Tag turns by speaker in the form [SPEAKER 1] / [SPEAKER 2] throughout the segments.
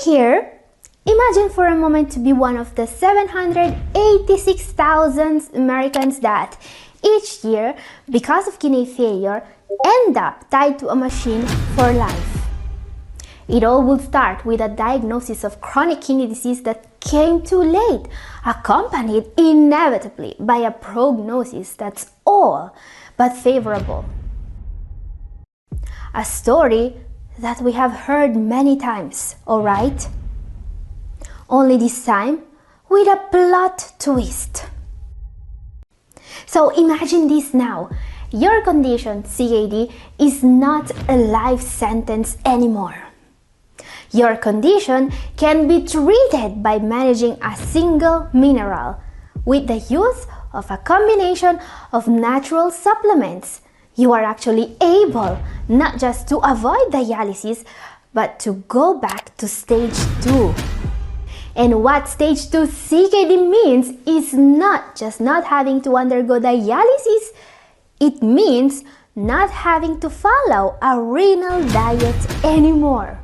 [SPEAKER 1] here, imagine for a moment to be one of the 786,000 Americans that each year, because of kidney failure, end up tied to a machine for life. It all would start with a diagnosis of chronic kidney disease that came too late, accompanied inevitably by a prognosis that's all but favorable. A story that we have heard many times, alright? Only this time with a plot twist. So imagine this now. Your condition, CKD, is not a life sentence anymore. Your condition can be treated by managing a single mineral with the use of a combination of natural supplements. You are actually able not just to avoid dialysis, but to go back to stage 2. And what stage 2 CKD means is not just not having to undergo dialysis, it means not having to follow a renal diet anymore.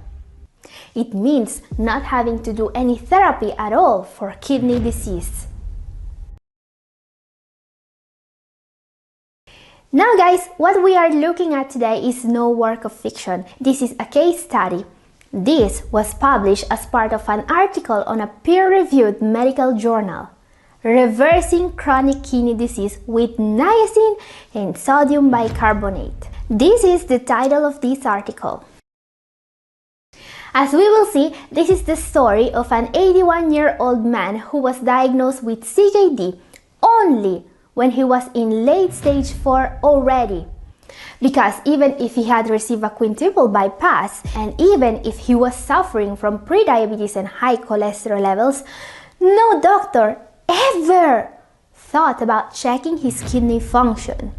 [SPEAKER 1] It means not having to do any therapy at all for kidney disease. Now guys, what we are looking at today is no work of fiction. This is a case study. This was published as part of an article on a peer-reviewed medical journal, Reversing Chronic Kidney Disease with Niacin and Sodium Bicarbonate. This is the title of this article. As we will see, this is the story of an 81-year-old man who was diagnosed with CKD only when he was in late stage 4 already. Because even if he had received a quintuple bypass, and even if he was suffering from prediabetes and high cholesterol levels, no doctor ever thought about checking his kidney function.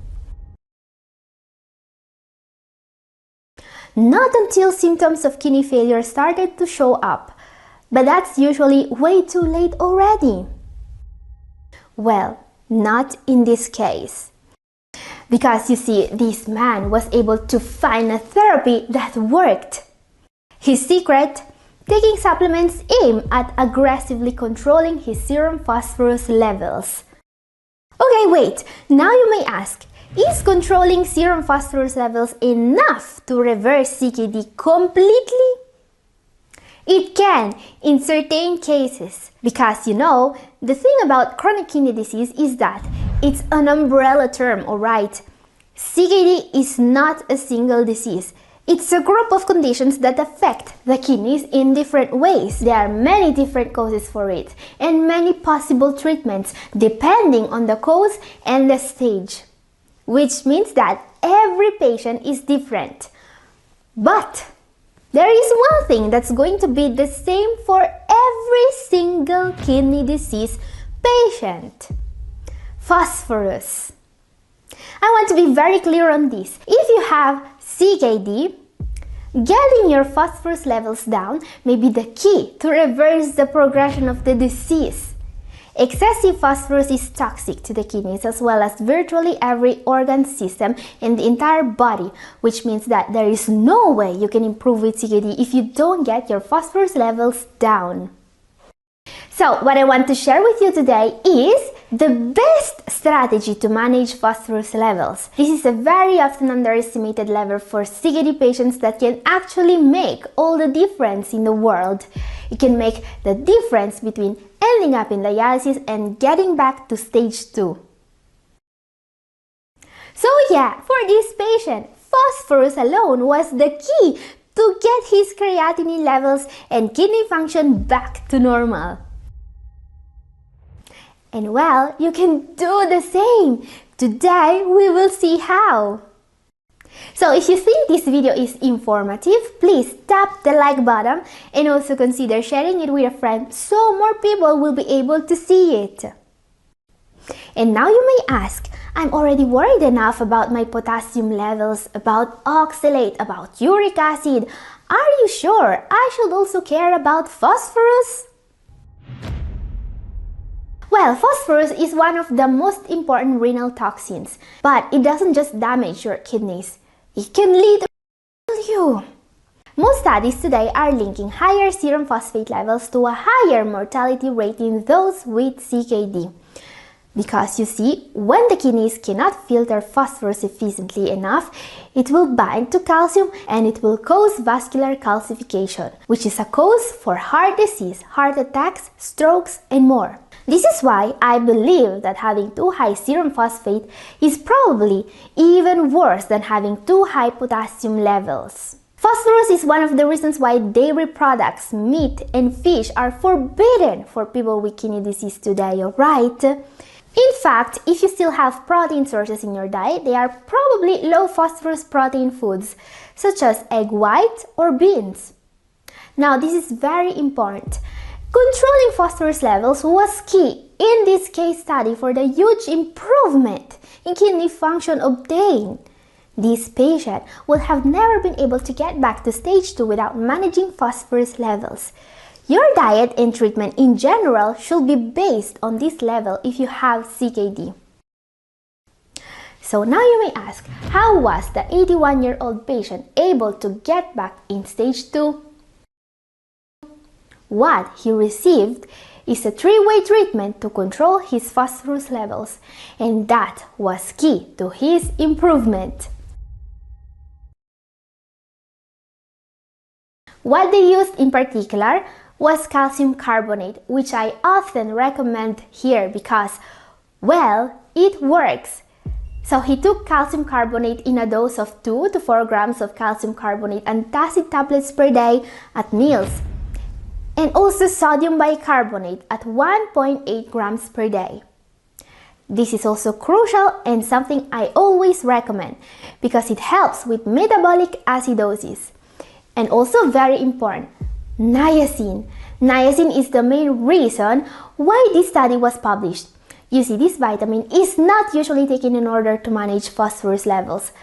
[SPEAKER 1] Not until symptoms of kidney failure started to show up, but that's usually way too late already. Well, not in this case. Because you see, this man was able to find a therapy that worked. His secret? Taking supplements aimed at aggressively controlling his serum phosphorus levels. Okay, wait, now you may ask, is controlling serum phosphorus levels enough to reverse CKD completely? It can in certain cases, because you know, the thing about chronic kidney disease is that it's an umbrella term, alright? CKD is not a single disease. It's a group of conditions that affect the kidneys in different ways. There are many different causes for it and many possible treatments depending on the cause and the stage. Which means that every patient is different. But there is one thing that's going to be the same for every single kidney disease patient. Phosphorus. I want to be very clear on this. If you have CKD, getting your phosphorus levels down may be the key to reverse the progression of the disease. Excessive phosphorus is toxic to the kidneys as well as virtually every organ system in the entire body, which means that there is no way you can improve with CKD if you don't get your phosphorus levels down. So what I want to share with you today is the best strategy to manage phosphorus levels. This is a very often underestimated lever for CKD patients that can actually make all the difference in the world. It can make the difference between ending up in dialysis and getting back to stage 2. So yeah, for this patient, phosphorus alone was the key to get his creatinine levels and kidney function back to normal. And well, you can do the same. Today, we will see how. So if you think this video is informative, please tap the like button and also consider sharing it with a friend so more people will be able to see it. And now you may ask, I'm already worried enough about my potassium levels, about oxalate, about uric acid. Are you sure I should also care about phosphorus? Well, phosphorus is one of the most important renal toxins, but it doesn't just damage your kidneys. It can literally kill you. Most studies today are linking higher serum phosphate levels to a higher mortality rate in those with CKD. Because you see, when the kidneys cannot filter phosphorus efficiently enough, it will bind to calcium and it will cause vascular calcification, which is a cause for heart disease, heart attacks, strokes, and more. This is why I believe that having too high serum phosphate is probably even worse than having too high potassium levels. Phosphorus is one of the reasons why dairy products, meat, and fish are forbidden for people with kidney disease today, alright? In fact, if you still have protein sources in your diet, they are probably low phosphorus protein foods, such as egg white or beans. Now, this is very important. Controlling phosphorus levels was key in this case study for the huge improvement in kidney function obtained. This patient would have never been able to get back to stage 2 without managing phosphorus levels. Your diet and treatment in general should be based on this level if you have CKD. So now you may ask, how was the 81-year-old patient able to get back in stage 2? What he received is a 3-way treatment to control his phosphorus levels, and that was key to his improvement. What they used in particular was calcium carbonate, which I often recommend here because, well, it works. So he took calcium carbonate in a dose of 2 to 4 grams of calcium carbonate antacid tablets per day at meals, and also sodium bicarbonate at 1.8 grams per day. This is also crucial and something I always recommend because it helps with metabolic acidosis. And also very important, niacin. Niacin is the main reason why this study was published. You see, this vitamin is not usually taken in order to manage phosphorus levels,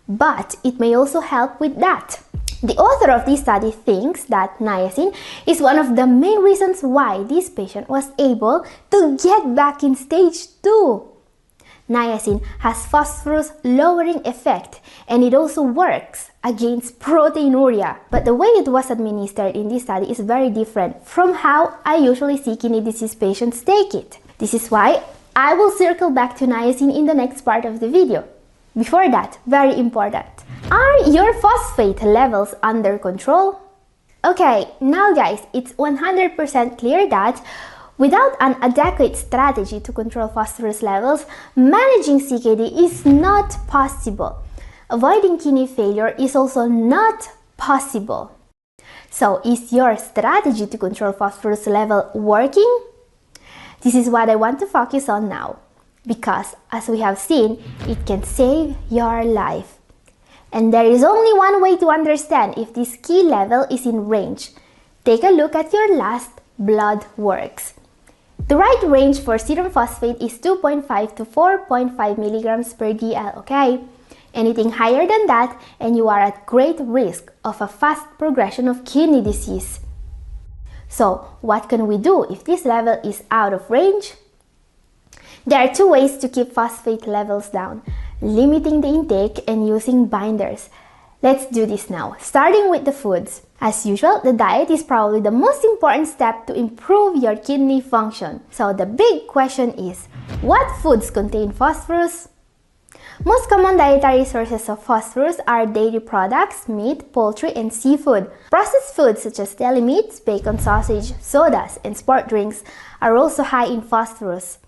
[SPEAKER 1] but it may also help with that. The author of this study thinks that niacin is one of the main reasons why this patient was able to get back in stage 2. Niacin has phosphorus lowering effect and it also works against proteinuria. But the way it was administered in this study is very different from how I usually see kidney disease patients take it. This is why I will circle back to niacin in the next part of the video. Before that, very important. Are your phosphate levels under control? Okay, now guys, it's 100% clear that without an adequate strategy to control phosphorus levels, managing CKD is not possible. Avoiding kidney failure is also not possible. So, is your strategy to control phosphorus level working? This is what I want to focus on now, because as we have seen, it can save your life. And there is only one way to understand if this key level is in range. Take a look at your last blood works. The right range for serum phosphate is 2.5 to 4.5 milligrams per DL, okay? Anything higher than that and you are at great risk of a fast progression of kidney disease. So, what can we do if this level is out of range? There are 2 ways to keep phosphate levels down: limiting the intake and using binders. Let's do this now, starting with the foods. As usual, the diet is probably the most important step to improve your kidney function. So the big question is, what foods contain phosphorus? Most common dietary sources of phosphorus are dairy products, meat, poultry, and seafood. Processed foods such as deli meats, bacon, sausage, sodas, and sport drinks are also high in phosphorus.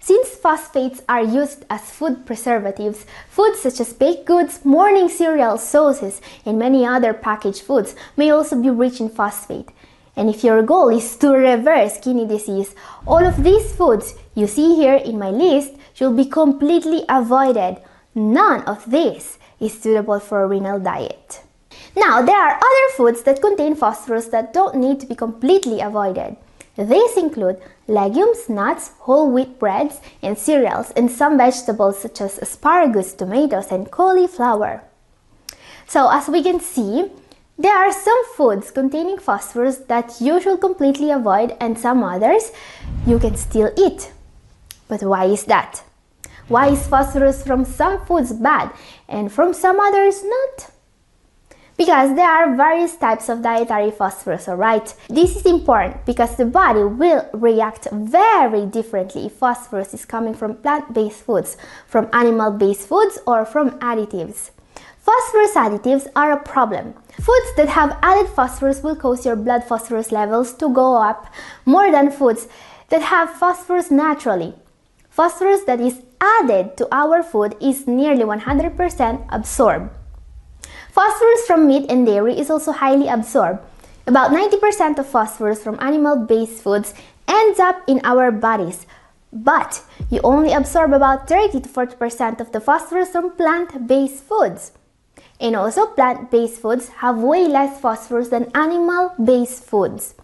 [SPEAKER 1] Since phosphates are used as food preservatives, foods such as baked goods, morning cereal, sauces, and many other packaged foods may also be rich in phosphate. And if your goal is to reverse kidney disease, all of these foods you see here in my list should be completely avoided. None of this is suitable for a renal diet. Now, there are other foods that contain phosphorus that don't need to be completely avoided. These include legumes, nuts, whole wheat breads, and cereals, and some vegetables such as asparagus, tomatoes, and cauliflower. So, as we can see, there are some foods containing phosphorus that you should completely avoid and some others you can still eat. But why is that? Why is phosphorus from some foods bad and from some others not? Because there are various types of dietary phosphorus, alright? This is important because the body will react very differently if phosphorus is coming from plant-based foods, from animal-based foods, or from additives. Phosphorus additives are a problem. Foods that have added phosphorus will cause your blood phosphorus levels to go up more than foods that have phosphorus naturally. Phosphorus that is added to our food is nearly 100% absorbed. Phosphorus from meat and dairy is also highly absorbed. About 90% of phosphorus from animal-based foods ends up in our bodies, but you only absorb about 30 to 40% of the phosphorus from plant-based foods. And also, plant-based foods have way less phosphorus than animal-based foods,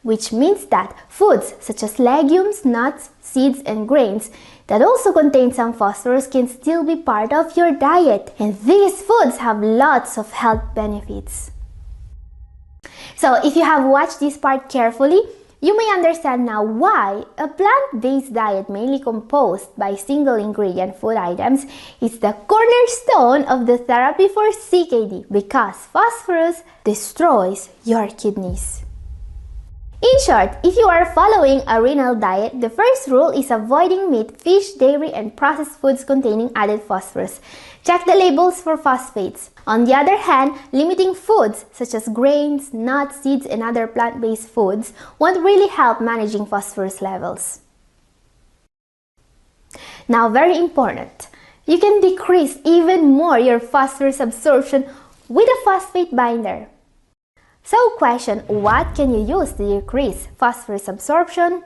[SPEAKER 1] which means that foods such as legumes, nuts, seeds, and grains that also contain some phosphorus can still be part of your diet, and these foods have lots of health benefits. So if you have watched this part carefully, you may understand now why a plant-based diet mainly composed by single-ingredient food items is the cornerstone of the therapy for CKD, because phosphorus destroys your kidneys. In short, if you are following a renal diet, the first rule is avoiding meat, fish, dairy, and processed foods containing added phosphorus. Check the labels for phosphates. On the other hand, limiting foods such as grains, nuts, seeds, and other plant-based foods won't really help managing phosphorus levels. Now, very important, you can decrease even more your phosphorus absorption with a phosphate binder. So question, what can you use to decrease phosphorus absorption?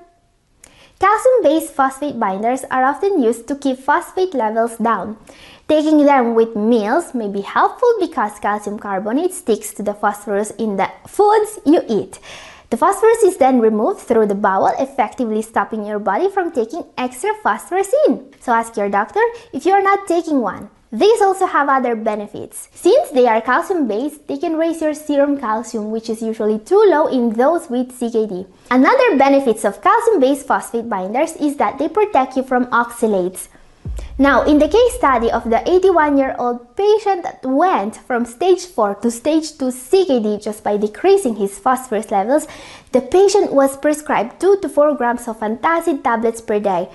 [SPEAKER 1] Calcium-based phosphate binders are often used to keep phosphate levels down. Taking them with meals may be helpful because calcium carbonate sticks to the phosphorus in the foods you eat. The phosphorus is then removed through the bowel, effectively stopping your body from taking extra phosphorus in. So ask your doctor if you are not taking one. These also have other benefits. Since they are calcium-based, they can raise your serum calcium, which is usually too low in those with CKD. Another benefit of calcium-based phosphate binders is that they protect you from oxalates. Now, in the case study of the 81-year-old patient that went from stage 4 to stage 2 CKD just by decreasing his phosphorus levels, the patient was prescribed 2 to 4 grams of antacid tablets per day.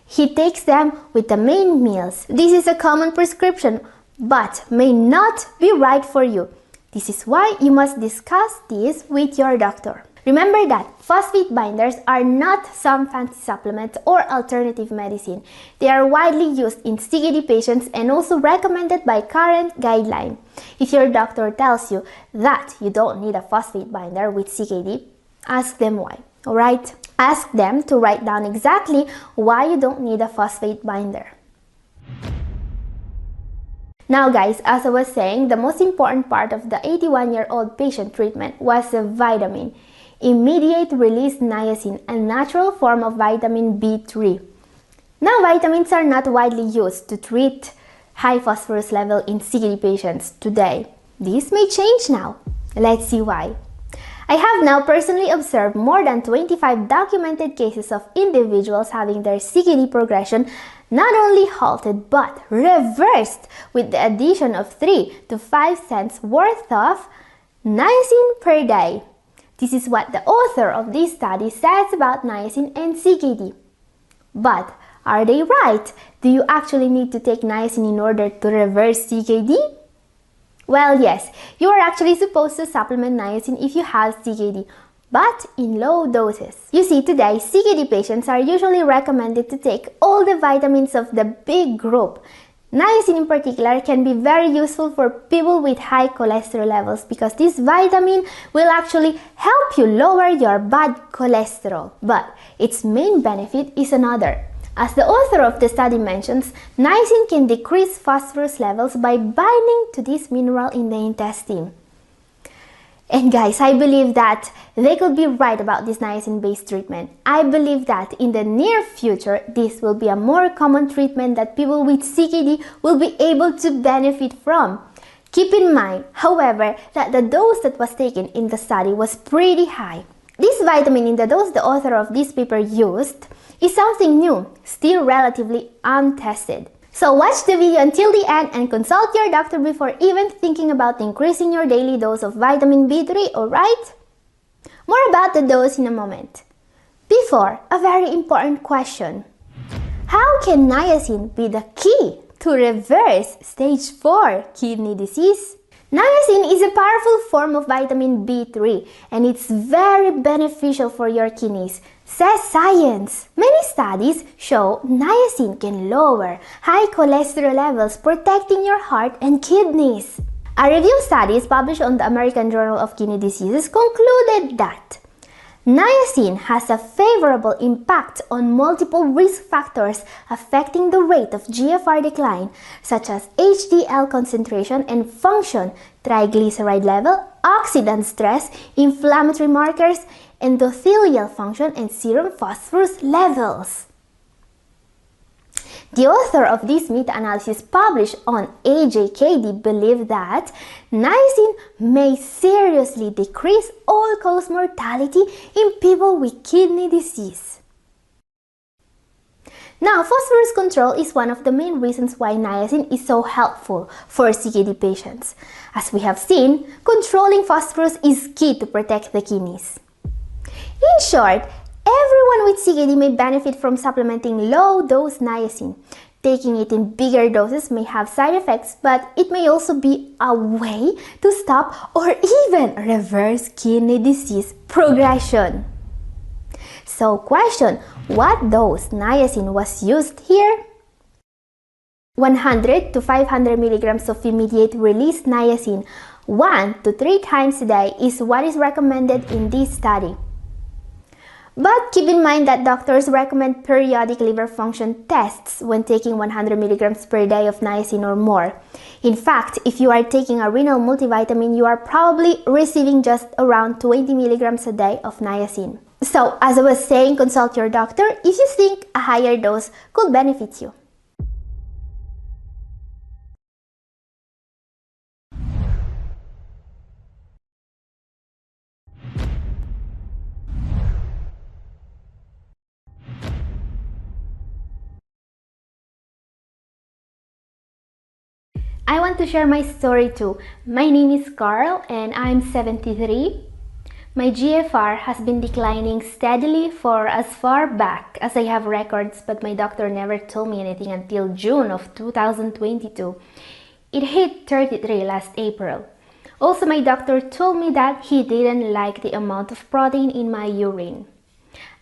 [SPEAKER 1] He takes them with the main meals. This is a common prescription, but may not be right for you. This is why you must discuss this with your doctor. Remember that phosphate binders are not some fancy supplement or alternative medicine. They are widely used in CKD patients and also recommended by current guideline. If your doctor tells you that you don't need a phosphate binder with CKD, ask them why. Alright? Ask them to write down exactly why you don't need a phosphate binder. Now guys, as I was saying, the most important part of the 81-year-old patient treatment was a vitamin. Immediate release niacin, a natural form of vitamin B3. Now vitamins are not widely used to treat high phosphorus level in CKD patients today. This may change now. Let's see why. I have now personally observed more than 25 documented cases of individuals having their CKD progression not only halted but reversed with the addition of 3 to 5 cents worth of niacin per day. This is what the author of this study says about niacin and CKD. But are they right? Do you actually need to take niacin in order to reverse CKD? Well, yes, you are actually supposed to supplement niacin if you have CKD, but in low doses. You see, today, CKD patients are usually recommended to take all the vitamins of the big group. Niacin in particular can be very useful for people with high cholesterol levels because this vitamin will actually help you lower your bad cholesterol. But its main benefit is another. As the author of the study mentions, niacin can decrease phosphorus levels by binding to this mineral in the intestine. And guys, I believe that they could be right about this niacin-based treatment. I believe that in the near future, this will be a more common treatment that people with CKD will be able to benefit from. Keep in mind, however, that the dose that was taken in the study was pretty high. This vitamin in the dose the author of this paper used is something new, still relatively untested. So watch the video until the end and consult your doctor before even thinking about increasing your daily dose of vitamin B3, alright? More about the dose in a moment. Before, a very important question. How can niacin be the key to reverse stage 4 kidney disease? Niacin is a powerful form of vitamin B3 and it's very beneficial for your kidneys, says science. Many studies show niacin can lower high cholesterol levels, protecting your heart and kidneys. A review of studies published on the American Journal of Kidney Diseases concluded that niacin has a favorable impact on multiple risk factors affecting the rate of GFR decline, such as HDL concentration and function, triglyceride level, oxidant stress, inflammatory markers, endothelial function, and serum phosphorus levels. The author of this meta-analysis published on AJKD believed that niacin may seriously decrease all-cause mortality in people with kidney disease. Now, phosphorus control is one of the main reasons why niacin is so helpful for CKD patients. As we have seen, controlling phosphorus is key to protect the kidneys. In short, everyone with CKD may benefit from supplementing low-dose niacin. Taking it in bigger doses may have side effects, but it may also be a way to stop or even reverse kidney disease progression. So question, what dose niacin was used here? 100 to 500 milligrams of immediate release niacin 1 to 3 times a day is what is recommended in this study. But keep in mind that doctors recommend periodic liver function tests when taking 100 milligrams per day of niacin or more. In fact, if you are taking a renal multivitamin, you are probably receiving just around 20 milligrams a day of niacin. So, as I was saying, consult your doctor if you think a higher dose could benefit you. I want to share my story too. My name is Carl and I'm 73. My GFR has been declining steadily for as far back as I have records, but my doctor never told me anything until June of 2022. It hit 33 last April. Also, my doctor told me that he didn't like the amount of protein in my urine.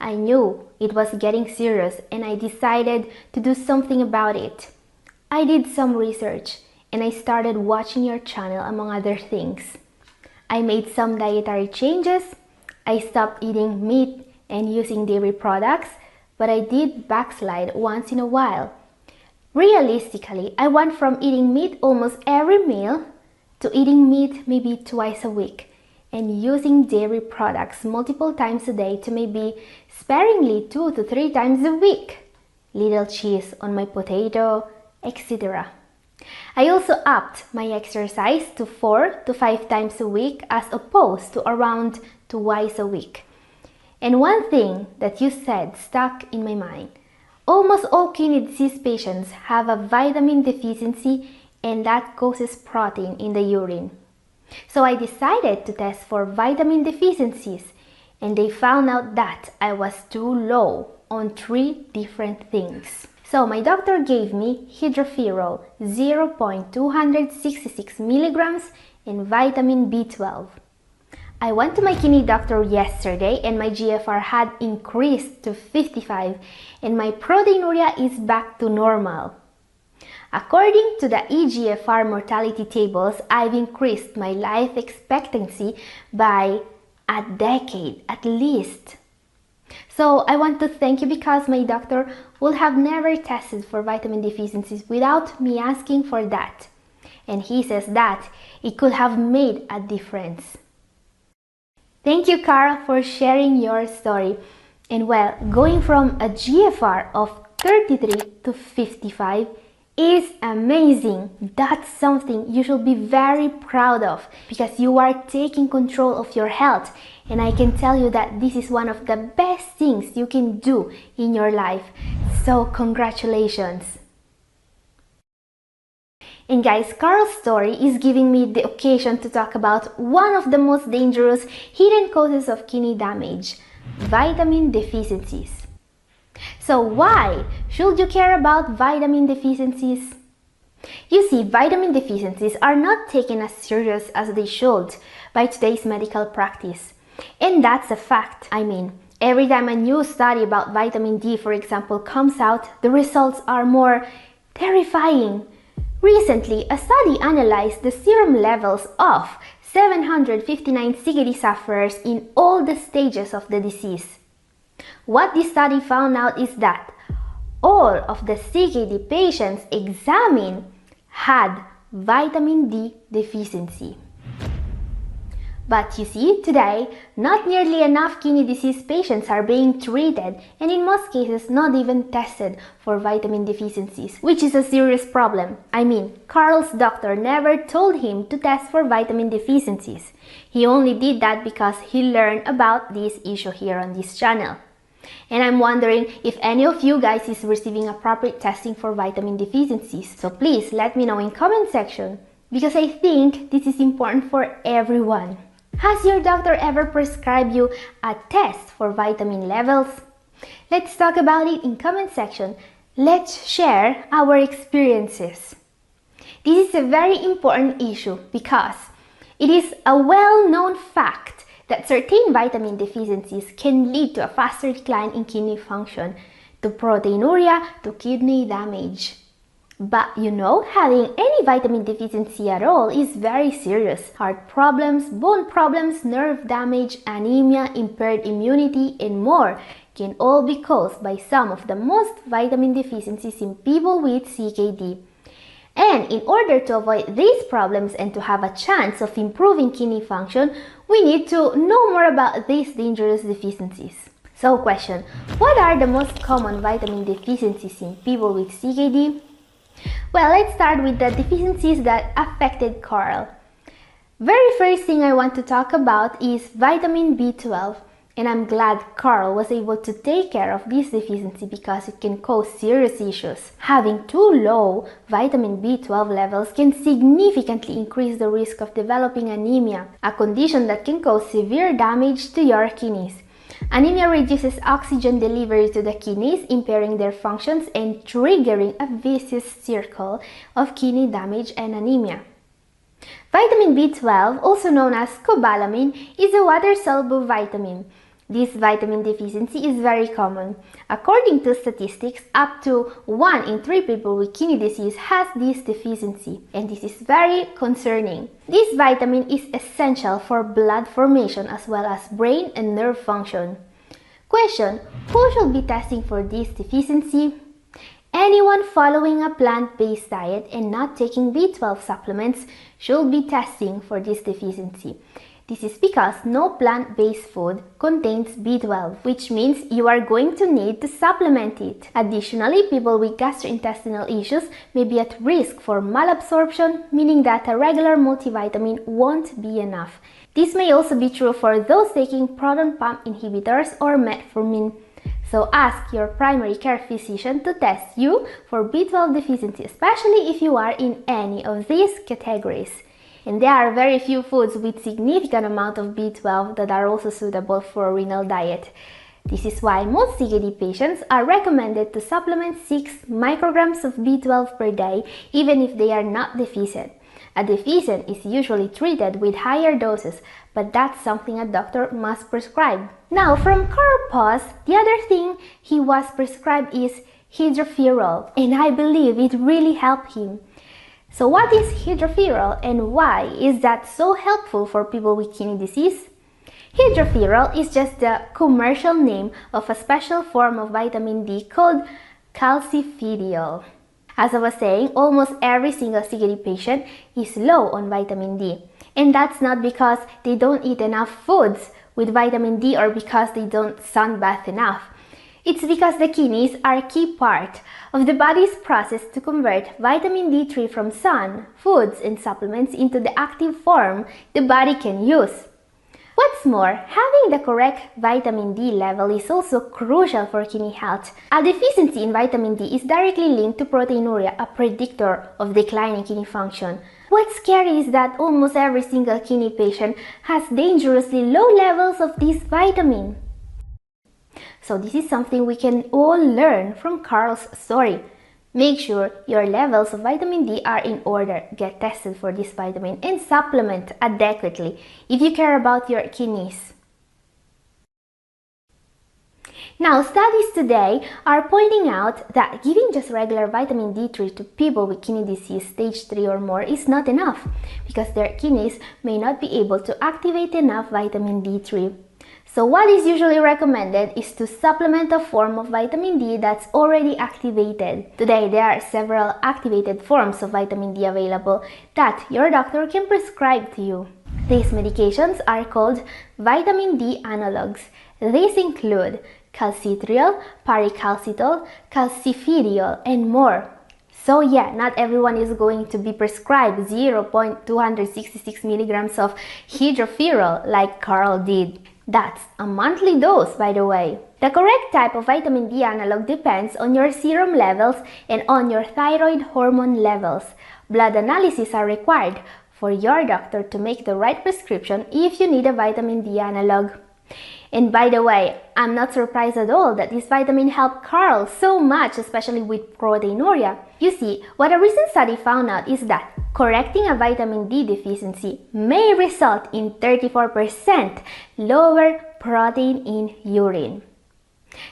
[SPEAKER 1] I knew it was getting serious and I decided to do something about it. I did some research and I started watching your channel among other things. I made some dietary changes. I stopped eating meat and using dairy products, but I did backslide once in a while. Realistically, I went from eating meat almost every meal to eating meat maybe twice a week and using dairy products multiple times a day to maybe sparingly 2 to 3 times a week. Little cheese on my potato, etc. I also upped my exercise to 4 to 5 times a week as opposed to around twice a week. And one thing that you said stuck in my mind. Almost all kidney disease patients have a vitamin deficiency and that causes protein in the urine. So I decided to test for vitamin deficiencies and they found out that I was too low on 3 different things. So my doctor gave me hydroferrol 0.266 milligrams and vitamin B12. I went to my kidney doctor yesterday and my GFR had increased to 55 and my proteinuria is back to normal. According to the eGFR mortality tables, I've increased my life expectancy by a decade at least. So I want to thank you because my doctor would have never tested for vitamin deficiencies without me asking for that. And he says that it could have made a difference. Thank you, Carl, for sharing your story. And well, going from a GFR of 33 to 55 is amazing. That's something you should be very proud of because you are taking control of your health. And I can tell you that this is one of the best things you can do in your life. So congratulations. And guys, Carl's story is giving me the occasion to talk about one of the most dangerous hidden causes of kidney damage, vitamin deficiencies. So why should you care about vitamin deficiencies? You see, vitamin deficiencies are not taken as serious as they should by today's medical practice. And that's a fact. I mean, every time a new study about vitamin D, for example, comes out, the results are more terrifying. Recently, a study analyzed the serum levels of 759 CKD sufferers in all the stages of the disease. What this study found out is that all of the CKD patients examined had vitamin D deficiency. But you see, today, not nearly enough kidney disease patients are being treated and in most cases not even tested for vitamin deficiencies, which is a serious problem. I mean, Carl's doctor never told him to test for vitamin deficiencies. He only did that because he learned about this issue here on this channel. And I'm wondering if any of you guys is receiving appropriate testing for vitamin deficiencies. So please let me know in comment section because I think this is important for everyone. Has your doctor ever prescribed you a test for vitamin levels? Let's talk about it in comment section. Let's share our experiences. This is a very important issue because it is a well-known fact that certain vitamin deficiencies can lead to a faster decline in kidney function, to proteinuria, to kidney damage. But you know, having any vitamin deficiency at all is very serious. Heart problems, bone problems, nerve damage, anemia, impaired immunity, and more can all be caused by some of the most vitamin deficiencies in people with CKD. And in order to avoid these problems and to have a chance of improving kidney function, we need to know more about these dangerous deficiencies. So question, what are the most common vitamin deficiencies in people with CKD? Well, let's start with the deficiencies that affected Carl. Very first thing I want to talk about is vitamin B12. And I'm glad Carl was able to take care of this deficiency because it can cause serious issues. Having too low vitamin B12 levels can significantly increase the risk of developing anemia, a condition that can cause severe damage to your kidneys. Anemia reduces oxygen delivery to the kidneys, impairing their functions and triggering a vicious circle of kidney damage and anemia. Vitamin B12, also known as cobalamin, is a water-soluble vitamin. This vitamin deficiency is very common. According to statistics, up to 1 in 3 people with kidney disease has this deficiency, and this is very concerning. This vitamin is essential for blood formation as well as brain and nerve function. Question: who should be testing for this deficiency? Anyone following a plant-based diet and not taking B12 supplements should be testing for this deficiency. This is because no plant-based food contains B12, which means you are going to need to supplement it. Additionally, people with gastrointestinal issues may be at risk for malabsorption, meaning that a regular multivitamin won't be enough. This may also be true for those taking proton pump inhibitors or metformin. So ask your primary care physician to test you for B12 deficiency, especially if you are in any of these categories. And there are very few foods with significant amount of B12 that are also suitable for a renal diet. This is why most CKD patients are recommended to supplement 6 micrograms of B12 per day even if they are not deficient. A deficient is usually treated with higher doses, but that's something a doctor must prescribe. Now, from Carl Pause, the other thing he was prescribed is hydroferrol, and I believe it really helped him. So what is hydroferrol and why is that so helpful for people with kidney disease? Hydroferrol is just the commercial name of a special form of vitamin D called calcifediol. As I was saying, almost every single CKD patient is low on vitamin D. And that's not because they don't eat enough foods with vitamin D or because they don't sunbath enough. It's because the kidneys are a key part of the body's process to convert vitamin D3 from sun, foods, and supplements into the active form the body can use. What's more, having the correct vitamin D level is also crucial for kidney health. A deficiency in vitamin D is directly linked to proteinuria, a predictor of declining kidney function. What's scary is that almost every single kidney patient has dangerously low levels of this vitamin. So this is something we can all learn from Carl's story. Make sure your levels of vitamin D are in order, get tested for this vitamin, and supplement adequately if you care about your kidneys. Now, studies today are pointing out that giving just regular vitamin D3 to people with kidney disease stage 3 or more is not enough because their kidneys may not be able to activate enough vitamin D3. So what is usually recommended is to supplement a form of vitamin D that's already activated. Today, there are several activated forms of vitamin D available that your doctor can prescribe to you. These medications are called vitamin D analogs. These include calcitriol, paricalcitol, calcifediol, and more. So yeah, not everyone is going to be prescribed 0.266 milligrams of hydroferrol like Carl did. That's a monthly dose, by the way. The correct type of vitamin D analog depends on your serum levels and on your thyroid hormone levels. Blood analyses are required for your doctor to make the right prescription if you need a vitamin D analog. And by the way, I'm not surprised at all that this vitamin helped Carl so much, especially with proteinuria. You see, what a recent study found out is that correcting a vitamin D deficiency may result in 34% lower protein in urine.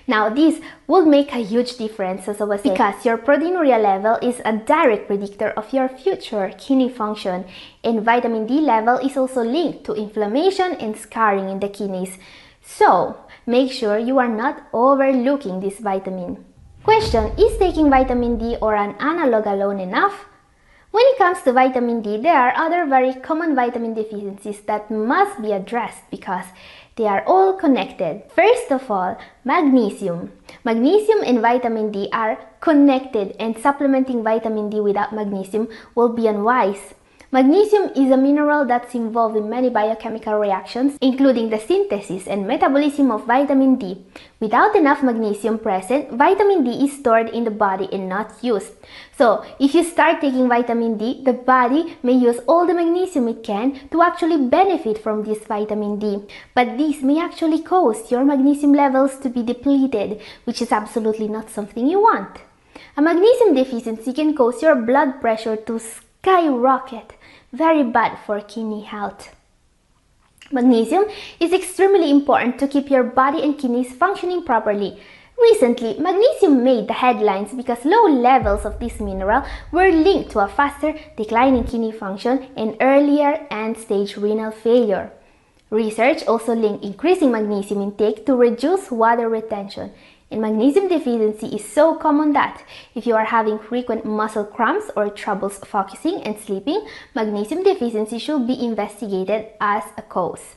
[SPEAKER 1] Now, this would make a huge difference, as I was saying, because your proteinuria level is a direct predictor of your future kidney function, and vitamin D level is also linked to inflammation and scarring in the kidneys. So, make sure you are not overlooking this vitamin. Question: is taking vitamin D or an analog alone enough? When it comes to vitamin D, there are other very common vitamin deficiencies that must be addressed because they are all connected. First of all, magnesium. Magnesium and vitamin D are connected, and supplementing vitamin D without magnesium will be unwise. Magnesium is a mineral that's involved in many biochemical reactions, including the synthesis and metabolism of vitamin D. Without enough magnesium present, vitamin D is stored in the body and not used. So, if you start taking vitamin D, the body may use all the magnesium it can to actually benefit from this vitamin D. But this may actually cause your magnesium levels to be depleted, which is absolutely not something you want. A magnesium deficiency can cause your blood pressure to skyrocket. Very bad for kidney health. Magnesium is extremely important to keep your body and kidneys functioning properly. Recently, magnesium made the headlines because low levels of this mineral were linked to a faster decline in kidney function and earlier end-stage renal failure. Research also linked increasing magnesium intake to reduce water retention. And magnesium deficiency is so common that if you are having frequent muscle cramps or troubles focusing and sleeping, magnesium deficiency should be investigated as a cause.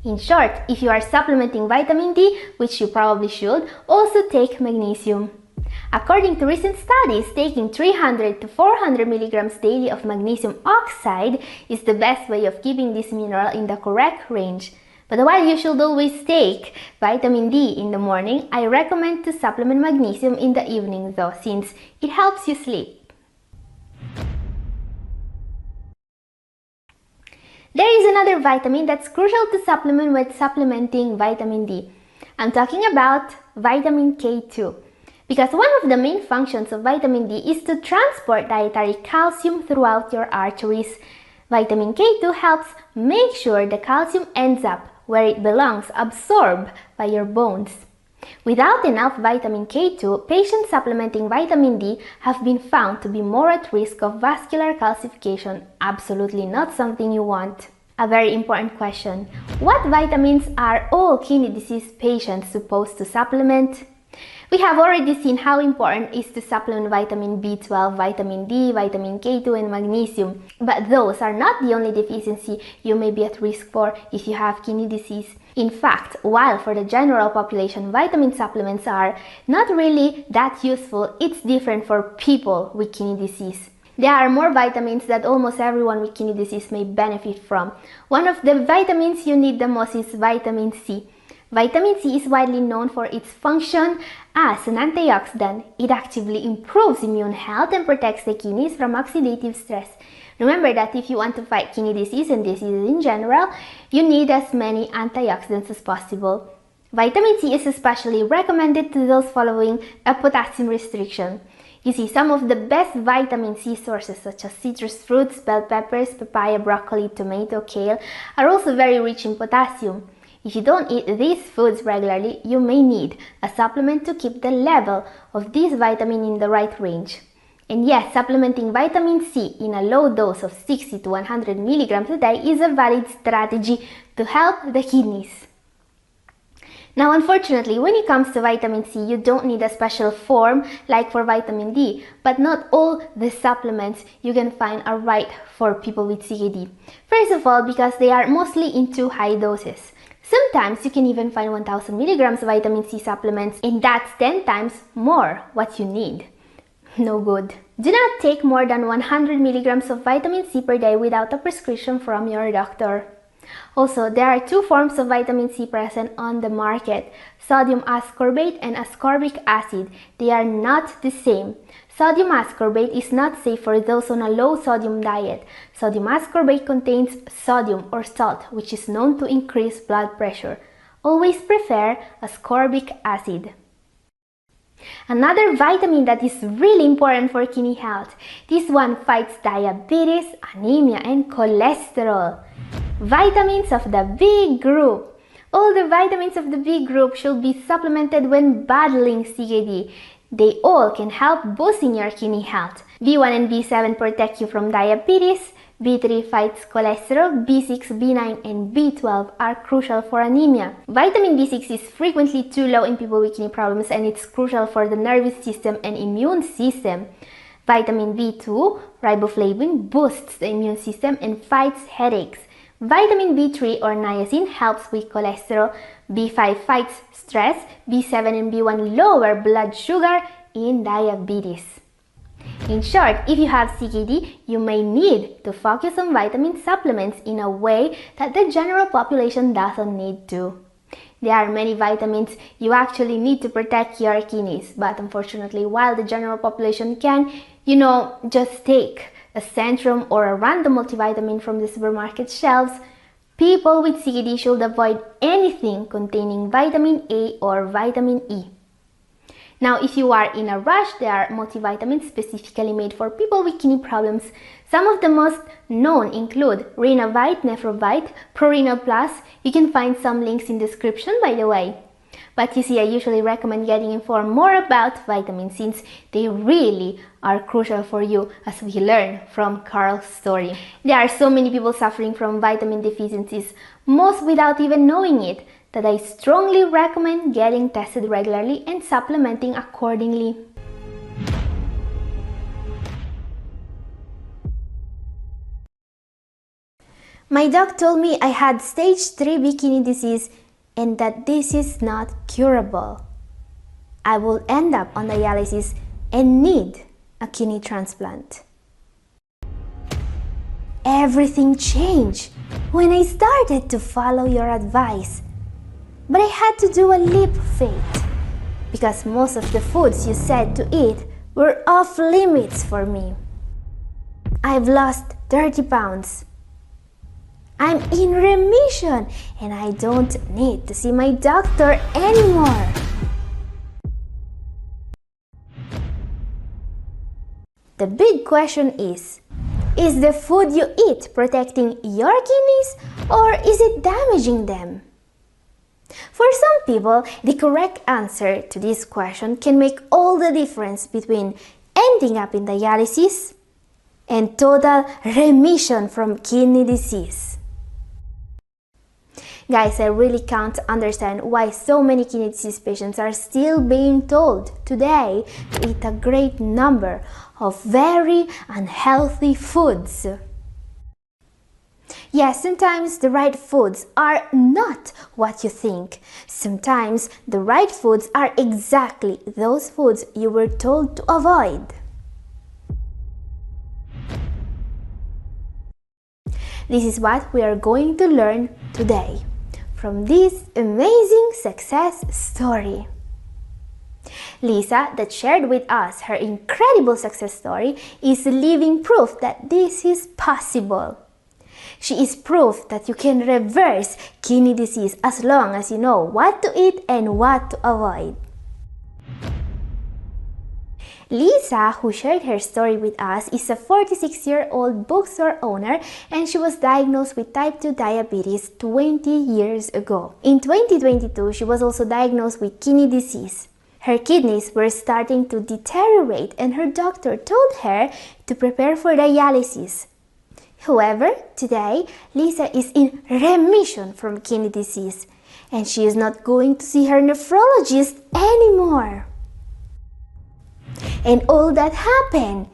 [SPEAKER 1] In short, if you are supplementing vitamin D, which you probably should, also take magnesium. According to recent studies, taking 300 to 400 milligrams daily of magnesium oxide is the best way of keeping this mineral in the correct range. But while you should always take vitamin D in the morning, I recommend to supplement magnesium in the evening though, since it helps you sleep. There is another vitamin that's crucial to supplement when supplementing vitamin D. I'm talking about vitamin K2. Because one of the main functions of vitamin D is to transport dietary calcium throughout your arteries. Vitamin K2 helps make sure the calcium ends up where it belongs, absorbed by your bones. Without enough vitamin K2, patients supplementing vitamin D have been found to be more at risk of vascular calcification. Absolutely not something you want. A very important question: what vitamins are all kidney disease patients supposed to supplement? We have already seen how important it is to supplement vitamin B12, vitamin D, vitamin K2, and magnesium. But those are not the only deficiency you may be at risk for if you have kidney disease. In fact, while for the general population vitamin supplements are not really that useful, it's different for people with kidney disease. There are more vitamins that almost everyone with kidney disease may benefit from. One of the vitamins you need the most is vitamin C. Vitamin C is widely known for its function as an antioxidant. It actively improves immune health and protects the kidneys from oxidative stress. Remember that if you want to fight kidney disease and diseases in general, you need as many antioxidants as possible. Vitamin C is especially recommended to those following a potassium restriction. You see, some of the best vitamin C sources such as citrus fruits, bell peppers, papaya, broccoli, tomato, kale are also very rich in potassium. If you don't eat these foods regularly, you may need a supplement to keep the level of this vitamin in the right range. And yes, supplementing vitamin C in a low dose of 60 to 100 milligrams a day is a valid strategy to help the kidneys. Now, unfortunately, when it comes to vitamin C, you don't need a special form like for vitamin D, but not all the supplements you can find are right for people with CKD. First of all, because they are mostly in too high doses. Sometimes you can even find 1000 milligrams vitamin C supplements, and that's 10 times more what you need. No good. Do not take more than 100 milligrams of vitamin C per day without a prescription from your doctor. Also, there are two forms of vitamin C present on the market, sodium ascorbate and ascorbic acid. They are not the same. Sodium ascorbate is not safe for those on a low sodium diet. Sodium ascorbate contains sodium or salt, which is known to increase blood pressure. Always prefer ascorbic acid. Another vitamin that is really important for kidney health. This one fights diabetes, anemia, and cholesterol. Vitamins of the B group. All the vitamins of the B group should be supplemented when battling CKD. They all can help boosting your kidney health. B1 and B7 protect you from diabetes. B3 fights cholesterol. B6, B9, and B12 are crucial for anemia. Vitamin B6 is frequently too low in people with kidney problems, and it's crucial for the nervous system and immune system. Vitamin B2, riboflavin, boosts the immune system and fights headaches. Vitamin B3 or niacin helps with cholesterol. B5 fights stress. B7 and B1 lower blood sugar in diabetes. In short, if you have CKD, you may need to focus on vitamin supplements in a way that the general population doesn't need to. There are many vitamins you actually need to protect your kidneys, but unfortunately, while the general population can, just take a Centrum or a random multivitamin from the supermarket shelves, people with CKD should avoid anything containing vitamin A or vitamin E. Now, if you are in a rush, there are multivitamins specifically made for people with kidney problems. Some of the most known include Renavite, Nephrovite, ProRenal Plus. You can find some links in the description, by the way. But you see, I usually recommend getting informed more about vitamins since they really are crucial for you, as we learn from Carl's story. There are so many people suffering from vitamin deficiencies, most without even knowing it, that I strongly recommend getting tested regularly and supplementing accordingly. My doc told me I had stage 3B kidney disease and that this is not curable. I will end up on dialysis and need a kidney transplant. Everything changed when I started to follow your advice. But I had to do a leap of faith because most of the foods you said to eat were off limits for me. I've lost 30 pounds. I'm in remission and I don't need to see my doctor anymore. The big question is the food you eat protecting your kidneys or is it damaging them? For some people, the correct answer to this question can make all the difference between ending up in dialysis and total remission from kidney disease. Guys, I really can't understand why so many kidney disease patients are still being told today to eat a great number of very unhealthy foods. Yes, sometimes the right foods are not what you think. Sometimes the right foods are exactly those foods you were told to avoid. This is what we are going to learn today from this amazing success story. Lisa, that shared with us her incredible success story, is living proof that this is possible. She is proof that you can reverse kidney disease as long as you know what to eat and what to avoid. Lisa, who shared her story with us, is a 46-year-old bookstore owner, and she was diagnosed with type 2 diabetes 20 years ago. In 2022, she was also diagnosed with kidney disease. Her kidneys were starting to deteriorate, and her doctor told her to prepare for dialysis. However, today, Lisa is in remission from kidney disease, and she is not going to see her nephrologist anymore. And all that happened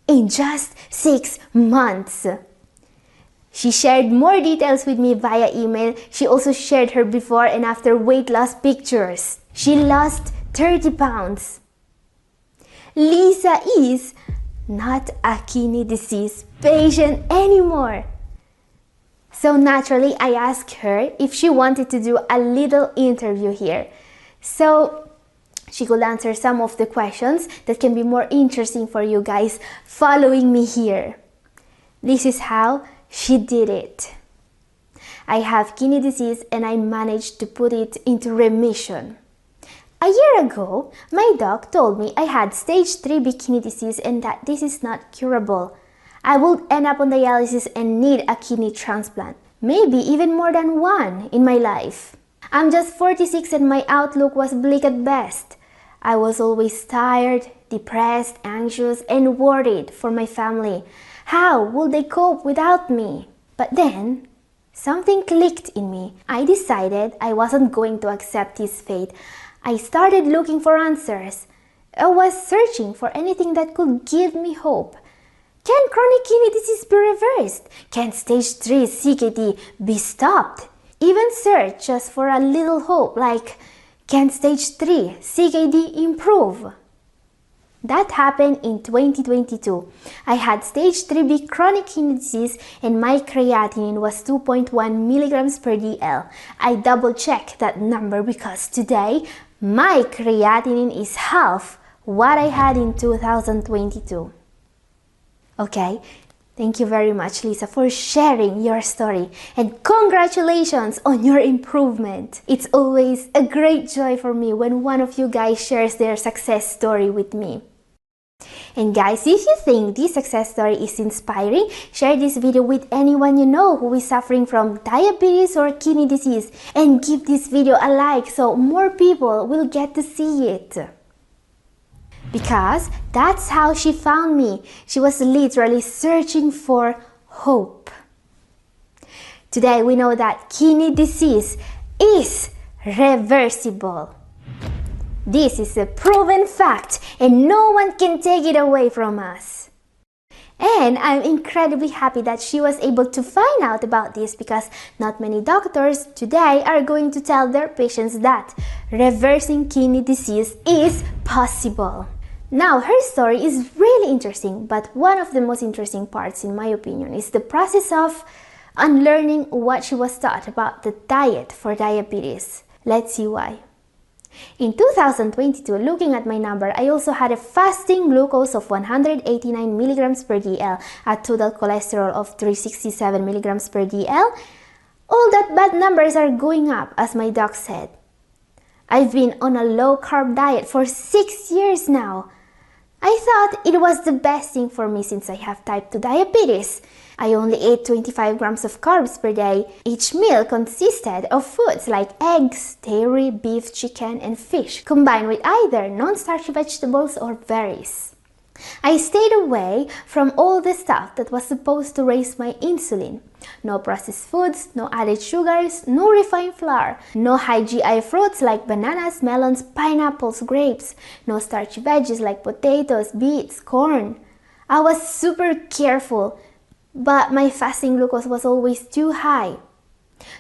[SPEAKER 1] in just 6 months. She shared more details with me via email. She also shared her before and after weight loss pictures. She lost 30 pounds. Lisa is not a kidney disease patient anymore. So naturally, I asked her if she wanted to do a little interview here, so she could answer some of the questions that can be more interesting for you guys following me here. This is how she did it. I have kidney disease and I managed to put it into remission. A year ago, my doc told me I had stage 3B kidney disease and that this is not curable. I would end up on dialysis and need a kidney transplant, maybe even more than one in my life. I'm just 46 and my outlook was bleak at best. I was always tired, depressed, anxious, and worried for my family. How will they cope without me? But then, something clicked in me. I decided I wasn't going to accept this fate. I started looking for answers. I was searching for anything that could give me hope. Can chronic kidney disease be reversed? Can stage 3 CKD be stopped? Even search just for a little hope, like, can stage 3 CKD improve? That happened in 2022. I had stage 3B chronic kidney disease and my creatinine was 2.1 milligrams per DL. I double-checked that number because today my creatinine is half what I had in 2022. Okay, thank you very much, Lisa, for sharing your story, and congratulations on your improvement. It's always a great joy for me when one of you guys shares their success story with me. And guys, if you think this success story is inspiring, share this video with anyone you know who is suffering from diabetes or kidney disease, and give this video a like so more people will get to see it. Because that's how she found me. She was literally searching for hope. Today we know that kidney disease is reversible. This is a proven fact and no one can take it away from us. And I'm incredibly happy that she was able to find out about this, because not many doctors today are going to tell their patients that reversing kidney disease is possible. Now, her story is really interesting, but one of the most interesting parts, in my opinion, is the process of unlearning what she was taught about the diet for diabetes. Let's see why. In 2022, looking at my number, I also had a fasting glucose of 189 milligrams per DL, a total cholesterol of 367 milligrams per DL. All that bad numbers are going up, as my doc said. I've been on a low-carb diet for 6 years now. I thought it was the best thing for me since I have type 2 diabetes. I only ate 25 grams of carbs per day. Each meal consisted of foods like eggs, dairy, beef, chicken, and fish, combined with either non-starchy vegetables or berries. I stayed away from all the stuff that was supposed to raise my insulin. No processed foods, no added sugars, no refined flour, no high GI fruits like bananas, melons, pineapples, grapes, no starchy veggies like potatoes, beets, corn. I was super careful, but my fasting glucose was always too high.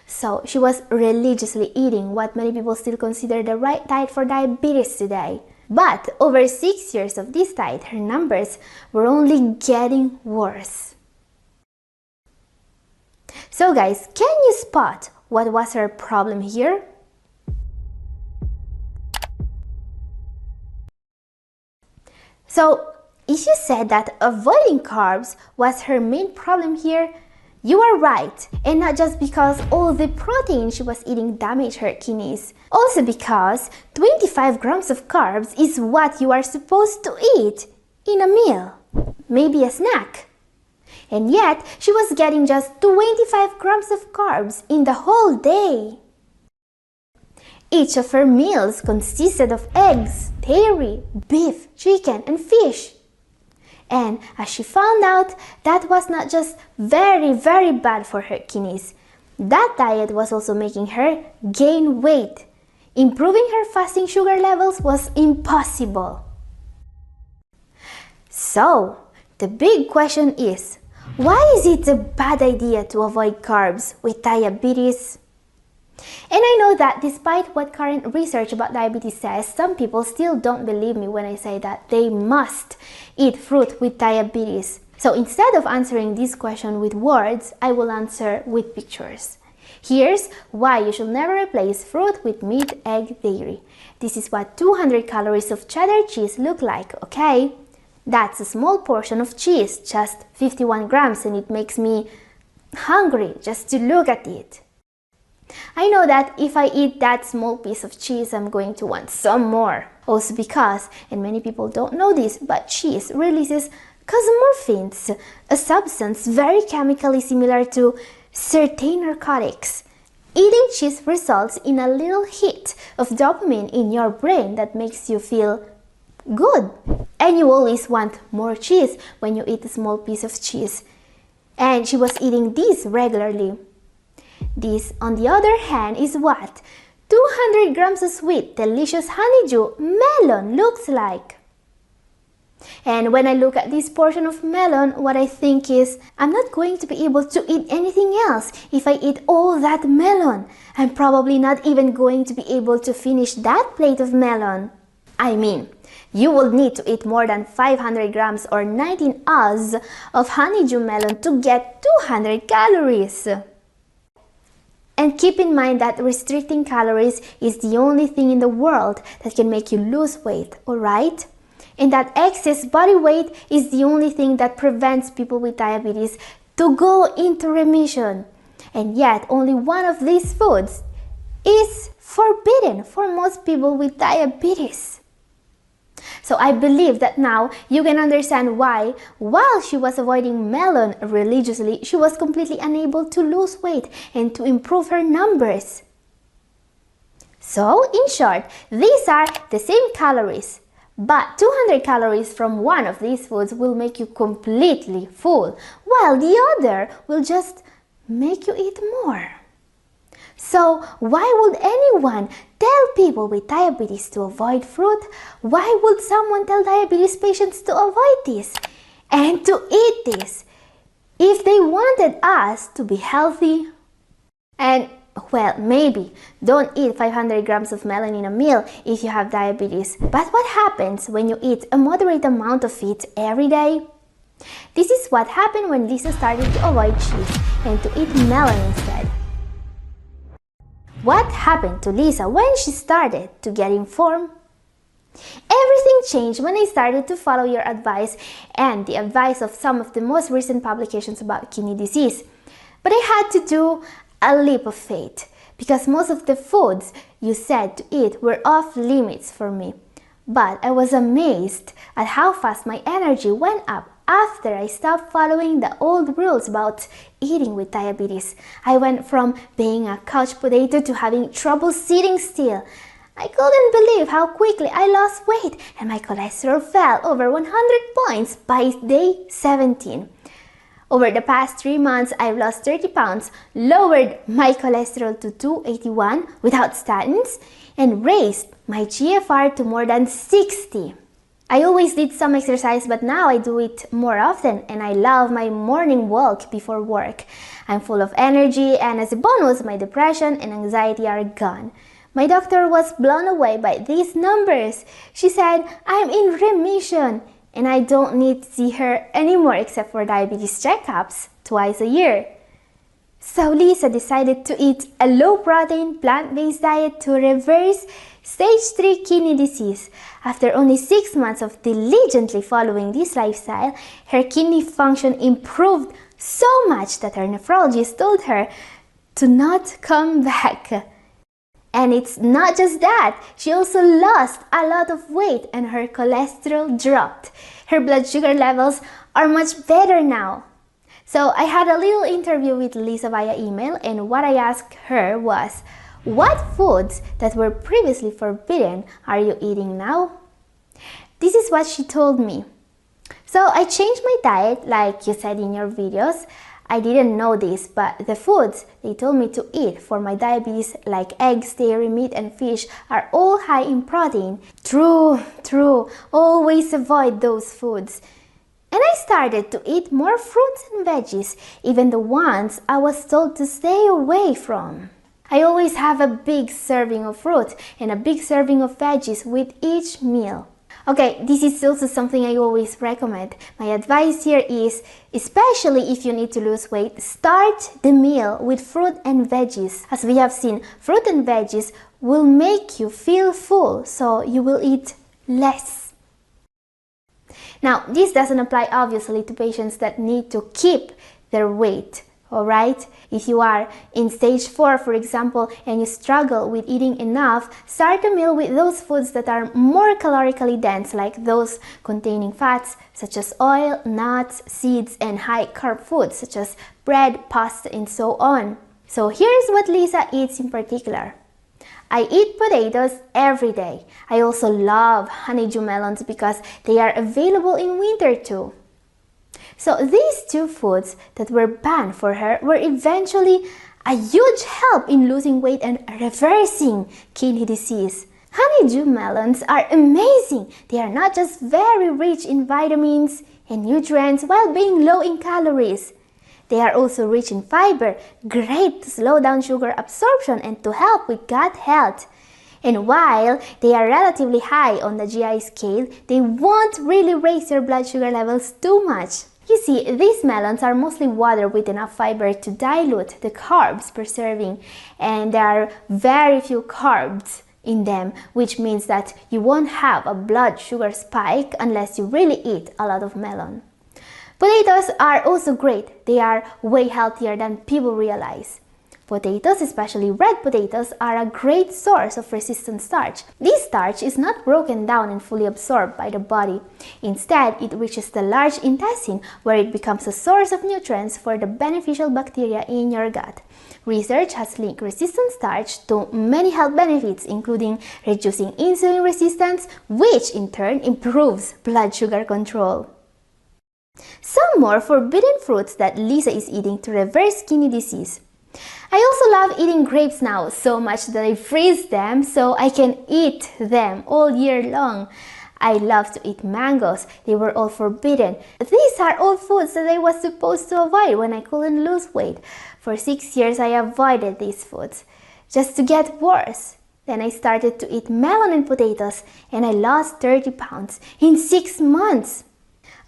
[SPEAKER 1] So she was religiously eating what many people still consider the right diet for diabetes today. But over 6 years of this diet, her numbers were only getting worse. So guys, can you spot what was her problem here? So, if you said that avoiding carbs was her main problem here, you are right, and not just because all the protein she was eating damaged her kidneys, also because 25 grams of carbs is what you are supposed to eat in a meal, maybe a snack. And yet, she was getting just 25 grams of carbs in the whole day. Each of her meals consisted of eggs, dairy, beef, chicken, and fish. And as she found out, that was not just very, very bad for her kidneys. That diet was also making her gain weight. Improving her fasting sugar levels was impossible. So, the big question is, why is it a bad idea to avoid carbs with diabetes? And I know that despite what current research about diabetes says, some people still don't believe me when I say that they must eat fruit with diabetes. So instead of answering this question with words, I will answer with pictures. Here's why you should never replace fruit with meat, egg, dairy. This is what 200 calories of cheddar cheese look like, okay? That's a small portion of cheese, just 51 grams, and it makes me hungry just to look at it. I know that if I eat that small piece of cheese, I'm going to want some more. Also because, and many people don't know this, but cheese releases casomorphins, a substance very chemically similar to certain narcotics. Eating cheese results in a little hit of dopamine in your brain that makes you feel good. And you always want more cheese when you eat a small piece of cheese. And she was eating this regularly. This, on the other hand, is what 200 grams of sweet, delicious honeydew melon looks like. And when I look at this portion of melon, what I think is, I'm not going to be able to eat anything else if I eat all that melon. I'm probably not even going to be able to finish that plate of melon. I mean, you will need to eat more than 500 grams or 19 oz of honeydew melon to get 200 calories. And keep in mind that restricting calories is the only thing in the world that can make you lose weight, alright? And that excess body weight is the only thing that prevents people with diabetes to go into remission. And yet, only one of these foods is forbidden for most people with diabetes. So I believe that now you can understand why, while she was avoiding melon religiously, she was completely unable to lose weight and to improve her numbers. So, in short, these are the same calories, but 200 calories from one of these foods will make you completely full, while the other will just make you eat more. So, why would anyone tell people with diabetes to avoid fruit? Why would someone tell diabetes patients to avoid this and to eat this if they wanted us to be healthy? And, well, maybe don't eat 500 grams of melon in a meal if you have diabetes. But what happens when you eat a moderate amount of it every day? This is what happened when Lisa started to avoid cheese and to eat melon instead. What happened to Lisa when she started to get in form? Everything changed when I started to follow your advice and the advice of some of the most recent publications about kidney disease. But I had to do a leap of faith because most of the foods you said to eat were off limits for me. But I was amazed at how fast my energy went up after I stopped following the old rules about eating with diabetes. I went from being a couch potato to having trouble sitting still. I couldn't believe how quickly I lost weight and my cholesterol fell over 100 points by day 17. Over the past 3 months, I've lost 30 pounds, lowered my cholesterol to 281 without statins, and raised my GFR to more than 60. I always did some exercise, but now I do it more often, and I love my morning walk before work. I'm full of energy, and as a bonus, my depression and anxiety are gone. My doctor was blown away by these numbers. She said, I'm in remission, and I don't need to see her anymore except for diabetes checkups twice a year. So Lisa decided to eat a low-protein, plant-based diet to reverse stage 3 kidney disease. After only 6 months of diligently following this lifestyle, her kidney function improved so much that her nephrologist told her to not come back. And it's not just that, she also lost a lot of weight and her cholesterol dropped. Her blood sugar levels are much better now. So I had a little interview with Lisa via email, and what I asked her was, what foods that were previously forbidden are you eating now? This is what she told me. So I changed my diet like you said in your videos. I didn't know this, but the foods they told me to eat for my diabetes, like eggs, dairy, meat and fish, are all high in protein. True. Always avoid those foods. And I started to eat more fruits and veggies, even the ones I was told to stay away from. I always have a big serving of fruit and a big serving of veggies with each meal. Okay, this is also something I always recommend. My advice here is, especially if you need to lose weight, start the meal with fruit and veggies. As we have seen, fruit and veggies will make you feel full, so you will eat less. Now, this doesn't apply obviously to patients that need to keep their weight. Alright, if you are in stage 4, for example, and you struggle with eating enough, start a meal with those foods that are more calorically dense, like those containing fats such as oil, nuts, seeds, and high carb foods such as bread, pasta, and so on. So here's what Lisa eats in particular. I eat potatoes every day. I also love honeydew melons because they are available in winter too. So these two foods that were banned for her were eventually a huge help in losing weight and reversing kidney disease. Honeydew melons are amazing. They are not just very rich in vitamins and nutrients while being low in calories. They are also rich in fiber, great to slow down sugar absorption and to help with gut health. And while they are relatively high on the GI scale, they won't really raise your blood sugar levels too much. You see, these melons are mostly water with enough fiber to dilute the carbs per serving, and there are very few carbs in them, which means that you won't have a blood sugar spike unless you really eat a lot of melon. Potatoes are also great. They are way healthier than people realize. Potatoes, especially red potatoes, are a great source of resistant starch. This starch is not broken down and fully absorbed by the body. Instead, it reaches the large intestine where it becomes a source of nutrients for the beneficial bacteria in your gut. Research has linked resistant starch to many health benefits, including reducing insulin resistance, which in turn improves blood sugar control. Some more forbidden fruits that Lisa is eating to reverse kidney disease. I also love eating grapes now so much that I freeze them so I can eat them all year long. I love to eat mangoes. They were all forbidden. These are all foods that I was supposed to avoid when I couldn't lose weight. For 6 years I avoided these foods, just to get worse. Then I started to eat melon and potatoes and I lost 30 pounds in 6 months.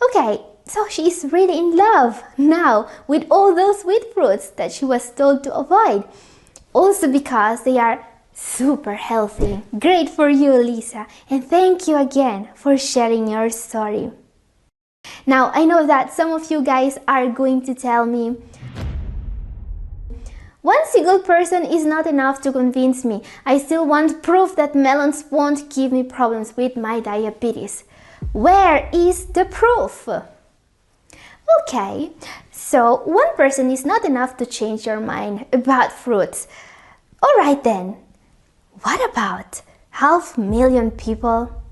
[SPEAKER 1] Okay, so she is really in love now with all those sweet fruits that she was told to avoid. Also because they are super healthy. Great for you, Lisa, and thank you again for sharing your story. Now, I know that some of you guys are going to tell me, one single person is not enough to convince me. I still want proof that melons won't give me problems with my diabetes. Where is the proof? Okay, so one person is not enough to change your mind about fruits. Alright then, what about 500,000 people?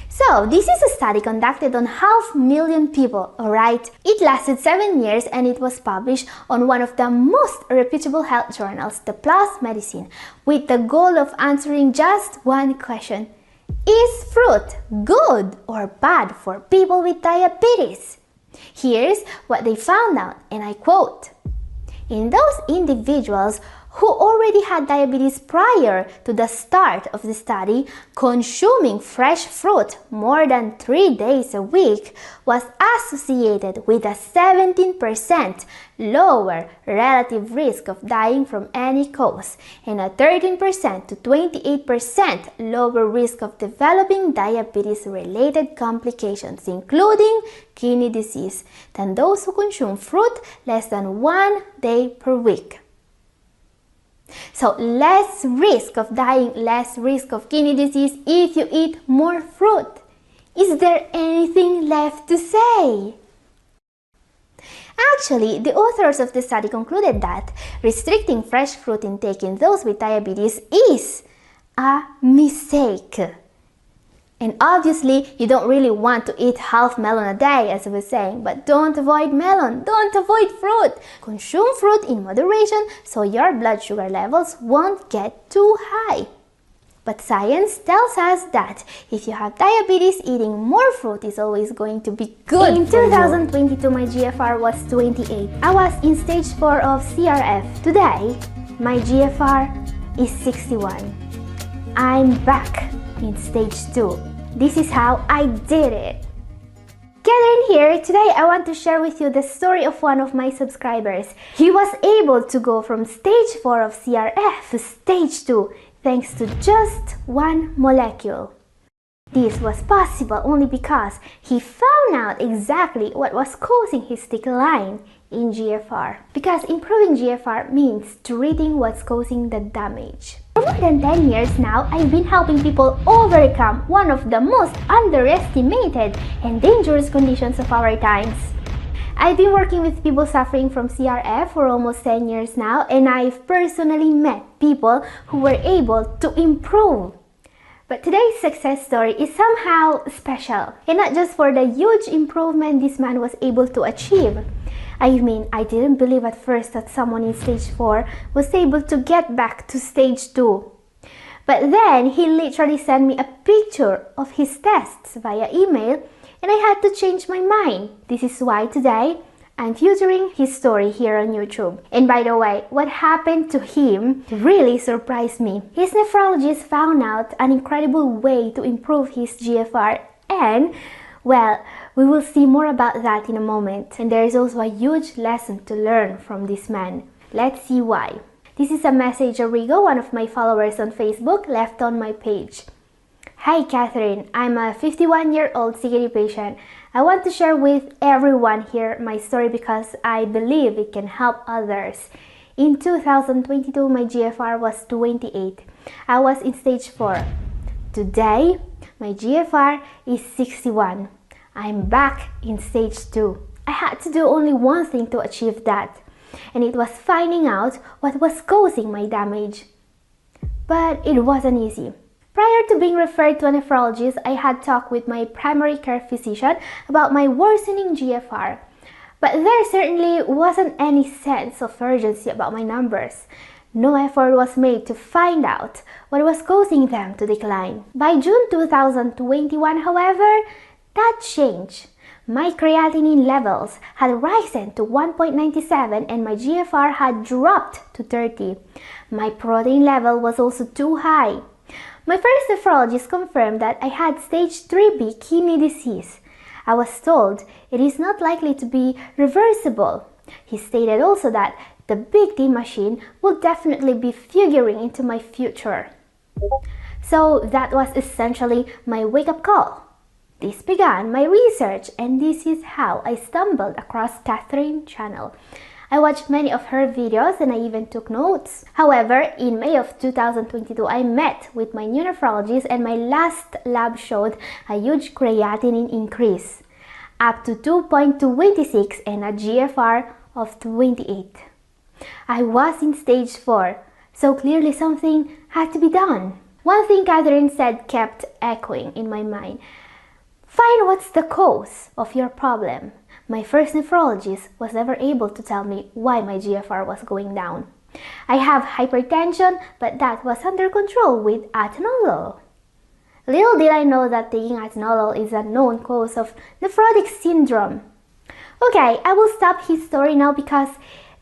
[SPEAKER 1] So, this is a study conducted on 500,000 people, alright? It lasted 7 years and it was published on one of the most reputable health journals, the PLOS Medicine, with the goal of answering just one question. Is fruit good or bad for people with diabetes? Here's what they found out, and I quote, in those individuals who already had diabetes prior to the start of the study, consuming fresh fruit more than 3 days a week was associated with a 17% lower relative risk of dying from any cause and a 13% to 28% lower risk of developing diabetes-related complications, including kidney disease, than those who consume fruit less than 1 day per week. So less risk of dying, less risk of kidney disease if you eat more fruit. Is there anything left to say? Actually, the authors of the study concluded that restricting fresh fruit intake in those with diabetes is a mistake. And obviously, you don't really want to eat half melon a day, as I was saying, but don't avoid melon, don't avoid fruit. Consume fruit in moderation so your blood sugar levels won't get too high. But science tells us that if you have diabetes, eating more fruit is always going to be good. In 2022, my GFR was 28. I was in stage 4 of CRF. Today, my GFR is 61. I'm back in stage 2. This is how I did it. Gathering here, today I want to share with you the story of one of my subscribers. He was able to go from stage 4 of CRF to stage 2 thanks to just one molecule. This was possible only because he found out exactly what was causing his decline in GFR. Because improving GFR means treating what's causing the damage. For more than 10 years now, I've been helping people overcome one of the most underestimated and dangerous conditions of our times. I've been working with people suffering from CRF for almost 10 years now, and I've personally met people who were able to improve. But today's success story is somehow special, and not just for the huge improvement this man was able to achieve. I mean, I didn't believe at first that someone in stage 4 was able to get back to stage 2. But then he literally sent me a picture of his tests via email, and I had to change my mind. This is why today I'm featuring his story here on YouTube. And by the way, what happened to him really surprised me. His nephrologist found out an incredible way to improve his GFR, and well, we will see more about that in a moment. And there is also a huge lesson to learn from this man. Let's see why. This is a message Arrigo, one of my followers on Facebook, left on my page. Hi Catherine, I'm a 51-year-old CKD patient. I want to share with everyone here my story because I believe it can help others. In 2022, my GFR was 28. I was in stage 4. Today, my GFR is 61. I'm back in stage 2. I had to do only one thing to achieve that, and it was finding out what was causing my damage. But it wasn't easy. Prior to being referred to a nephrologist, I had talked with my primary care physician about my worsening GFR. But there certainly wasn't any sense of urgency about my numbers. No effort was made to find out what was causing them to decline. By June 2021, however, that changed. My creatinine levels had risen to 1.97 and my GFR had dropped to 30. My protein level was also too high. My first nephrologist confirmed that I had stage 3B kidney disease. I was told it is not likely to be reversible. He stated also that the Big D machine will definitely be figuring into my future. So that was essentially my wake-up call. This began my research, and this is how I stumbled across Catherine's channel. I watched many of her videos and I even took notes. However, in May of 2022, I met with my new nephrologist and my last lab showed a huge creatinine increase, up to 2.26 and a GFR of 28. I was in stage 4, so clearly something had to be done. One thing Catherine said kept echoing in my mind. Find what's the cause of your problem. My first nephrologist was never able to tell me why my GFR was going down. I have hypertension, but that was under control with atenolol. Little did I know that taking atenolol is a known cause of nephrotic syndrome. Okay, I will stop his story now because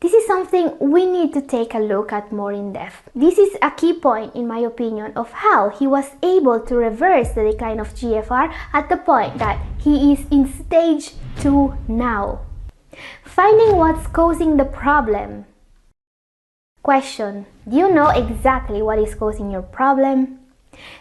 [SPEAKER 1] This is something we need to take a look at more in depth. This is a key point, in my opinion, of how he was able to reverse the decline of GFR at the point that he is in stage 2 now. Finding what's causing the problem. Question: do you know exactly what is causing your problem?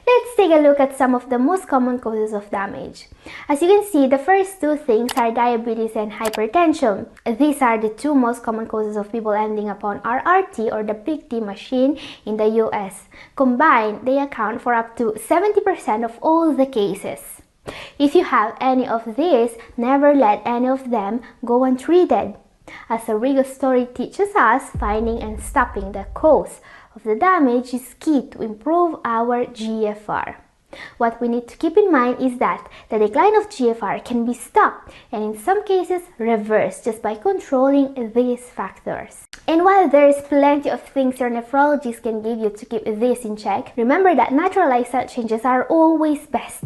[SPEAKER 1] Let's take a look at some of the most common causes of damage. As you can see, the first two things are diabetes and hypertension. These are the two most common causes of people ending up on RRT, or the Big T machine, in the US. Combined, they account for up to 70% of all the cases. If you have any of these, never let any of them go untreated. As Arrigo's story teaches us, finding and stopping the cause of the damage is key to improve our GFR. What we need to keep in mind is that the decline of GFR can be stopped and in some cases reversed just by controlling these factors. And while there is plenty of things your nephrologist can give you to keep this in check, remember that natural lifestyle changes are always best.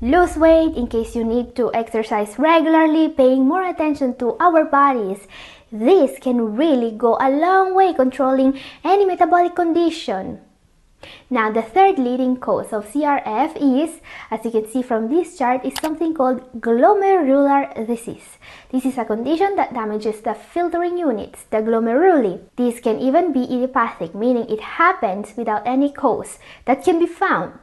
[SPEAKER 1] Lose weight in case you need to exercise regularly, paying more attention to our bodies. This can really go a long way controlling any metabolic condition. Now, the third leading cause of CRF is, as you can see from this chart, is something called glomerular disease. This is a condition that damages the filtering units, the glomeruli. This can even be idiopathic, meaning it happens without any cause that can be found.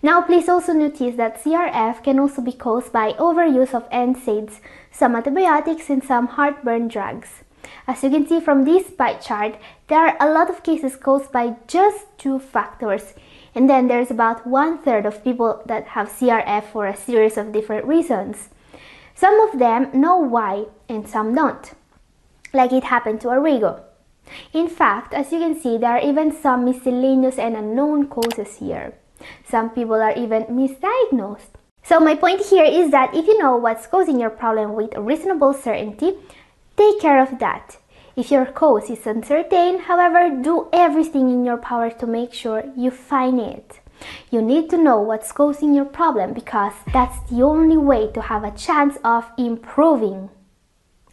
[SPEAKER 1] Now, please also notice that CRF can also be caused by overuse of NSAIDs, some antibiotics, and some heartburn drugs. As you can see from this pie chart, there are a lot of cases caused by just two factors. And then there's about 1/3 of people that have CRF for a series of different reasons. Some of them know why and some don't, like it happened to Arrigo. In fact, as you can see, there are even some miscellaneous and unknown causes here. Some people are even misdiagnosed. So my point here is that if you know what's causing your problem with reasonable certainty, take care of that. If your cause is uncertain, however, do everything in your power to make sure you find it. You need to know what's causing your problem because that's the only way to have a chance of improving.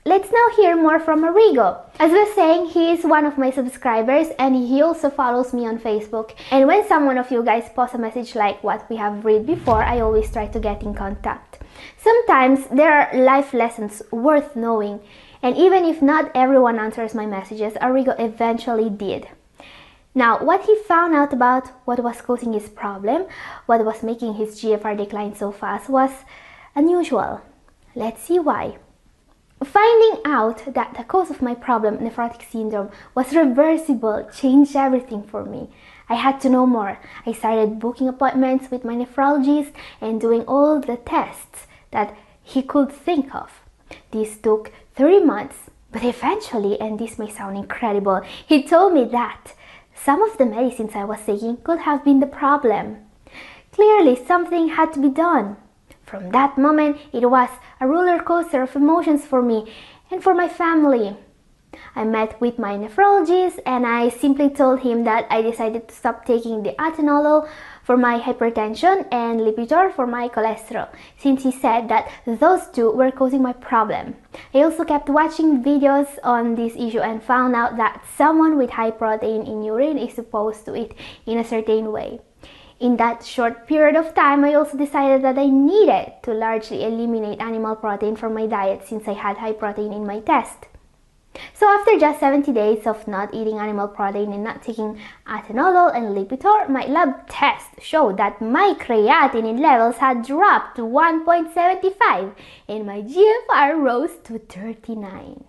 [SPEAKER 1] Let's now hear more from Arrigo. As I was saying, he is one of my subscribers and he also follows me on Facebook. And when someone of you guys post a message like what we have read before, I always try to get in contact. Sometimes there are life lessons worth knowing. And even if not everyone answers my messages, Arrigo eventually did. Now, what he found out about what was causing his problem, what was making his GFR decline so fast, was unusual. Let's see why. Finding out that the cause of my problem, nephrotic syndrome, was reversible changed everything for me. I had to know more. I started booking appointments with my nephrologist and doing all the tests that he could think of. This took 3 months, but eventually, and this may sound incredible, he told me that some of the medicines I was taking could have been the problem. Clearly, something had to be done. From that moment, it was a roller coaster of emotions for me and for my family. I met with my nephrologist and I simply told him that I decided to stop taking the atenolol for my hypertension and Lipitor for my cholesterol, since he said that those two were causing my problem. I also kept watching videos on this issue and found out that someone with high protein in urine is supposed to eat in a certain way. In that short period of time, I also decided that I needed to largely eliminate animal protein from my diet since I had high protein in my test. So after just 70 days of not eating animal protein and not taking atenolol and Lipitor, my lab test showed that my creatinine levels had dropped to 1.75 and my GFR rose to 39.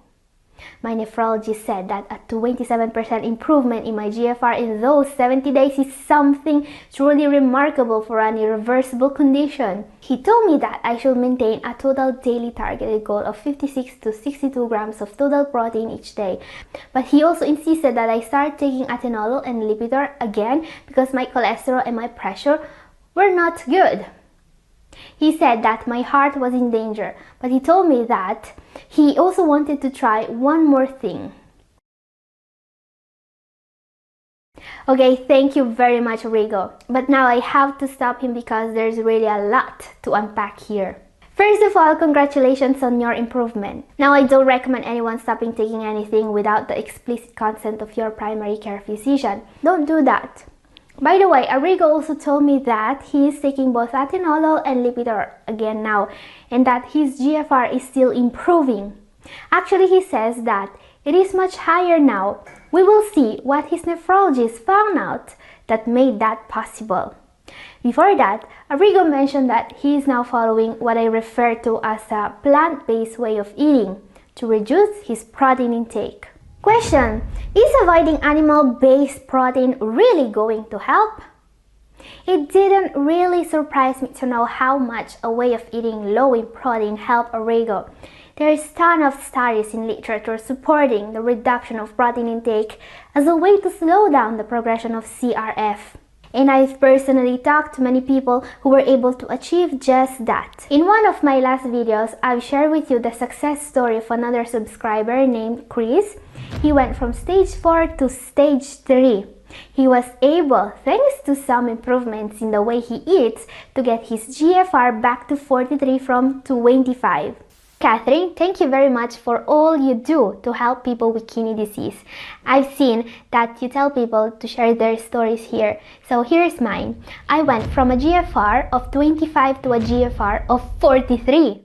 [SPEAKER 1] My nephrologist said that a 27% improvement in my GFR in those 70 days is something truly remarkable for an irreversible condition. He told me that I should maintain a total daily targeted goal of 56 to 62 grams of total protein each day. But he also insisted that I start taking atenolol and Lipitor again because my cholesterol and my pressure were not good. He said that my heart was in danger, but he told me that he also wanted to try one more thing. Okay, thank you very much, Arrigo. But now I have to stop him because there's really a lot to unpack here. First of all, congratulations on your improvement. Now, I don't recommend anyone stopping taking anything without the explicit consent of your primary care physician. Don't do that. By the way, Arrigo also told me that he is taking both atenolol and Lipitor again now, and that his GFR is still improving. Actually, he says that it is much higher now. We will see what his nephrologist found out that made that possible. Before that, Arrigo mentioned that he is now following what I refer to as a plant-based way of eating to reduce his protein intake. Question: is avoiding animal-based protein really going to help? It didn't really surprise me to know how much a way of eating low in protein helped Arrigo. There is a ton of studies in literature supporting the reduction of protein intake as a way to slow down the progression of CRF. And I've personally talked to many people who were able to achieve just that. In one of my last videos, I've shared with you the success story of another subscriber named Chris. He went from stage 4 to stage 3. He was able, thanks to some improvements in the way he eats, to get his GFR back to 43 from 25. Catherine, thank you very much for all you do to help people with kidney disease. I've seen that you tell people to share their stories here. So here's mine. I went from a GFR of 25 to a GFR of 43.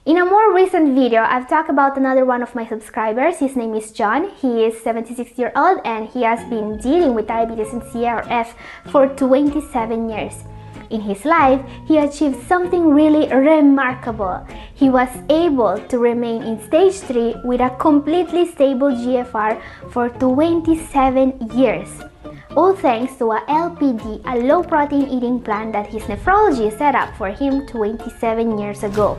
[SPEAKER 1] In a more recent video, I've talked about another one of my subscribers. His name is John. He is 76-year-old and he has been dealing with diabetes and CRF for 27 years. In his life, he achieved something really remarkable. He was able to remain in stage 3 with a completely stable GFR for 27 years. All thanks to a LPD, a low protein eating plan that his nephrologist set up for him 27 years ago.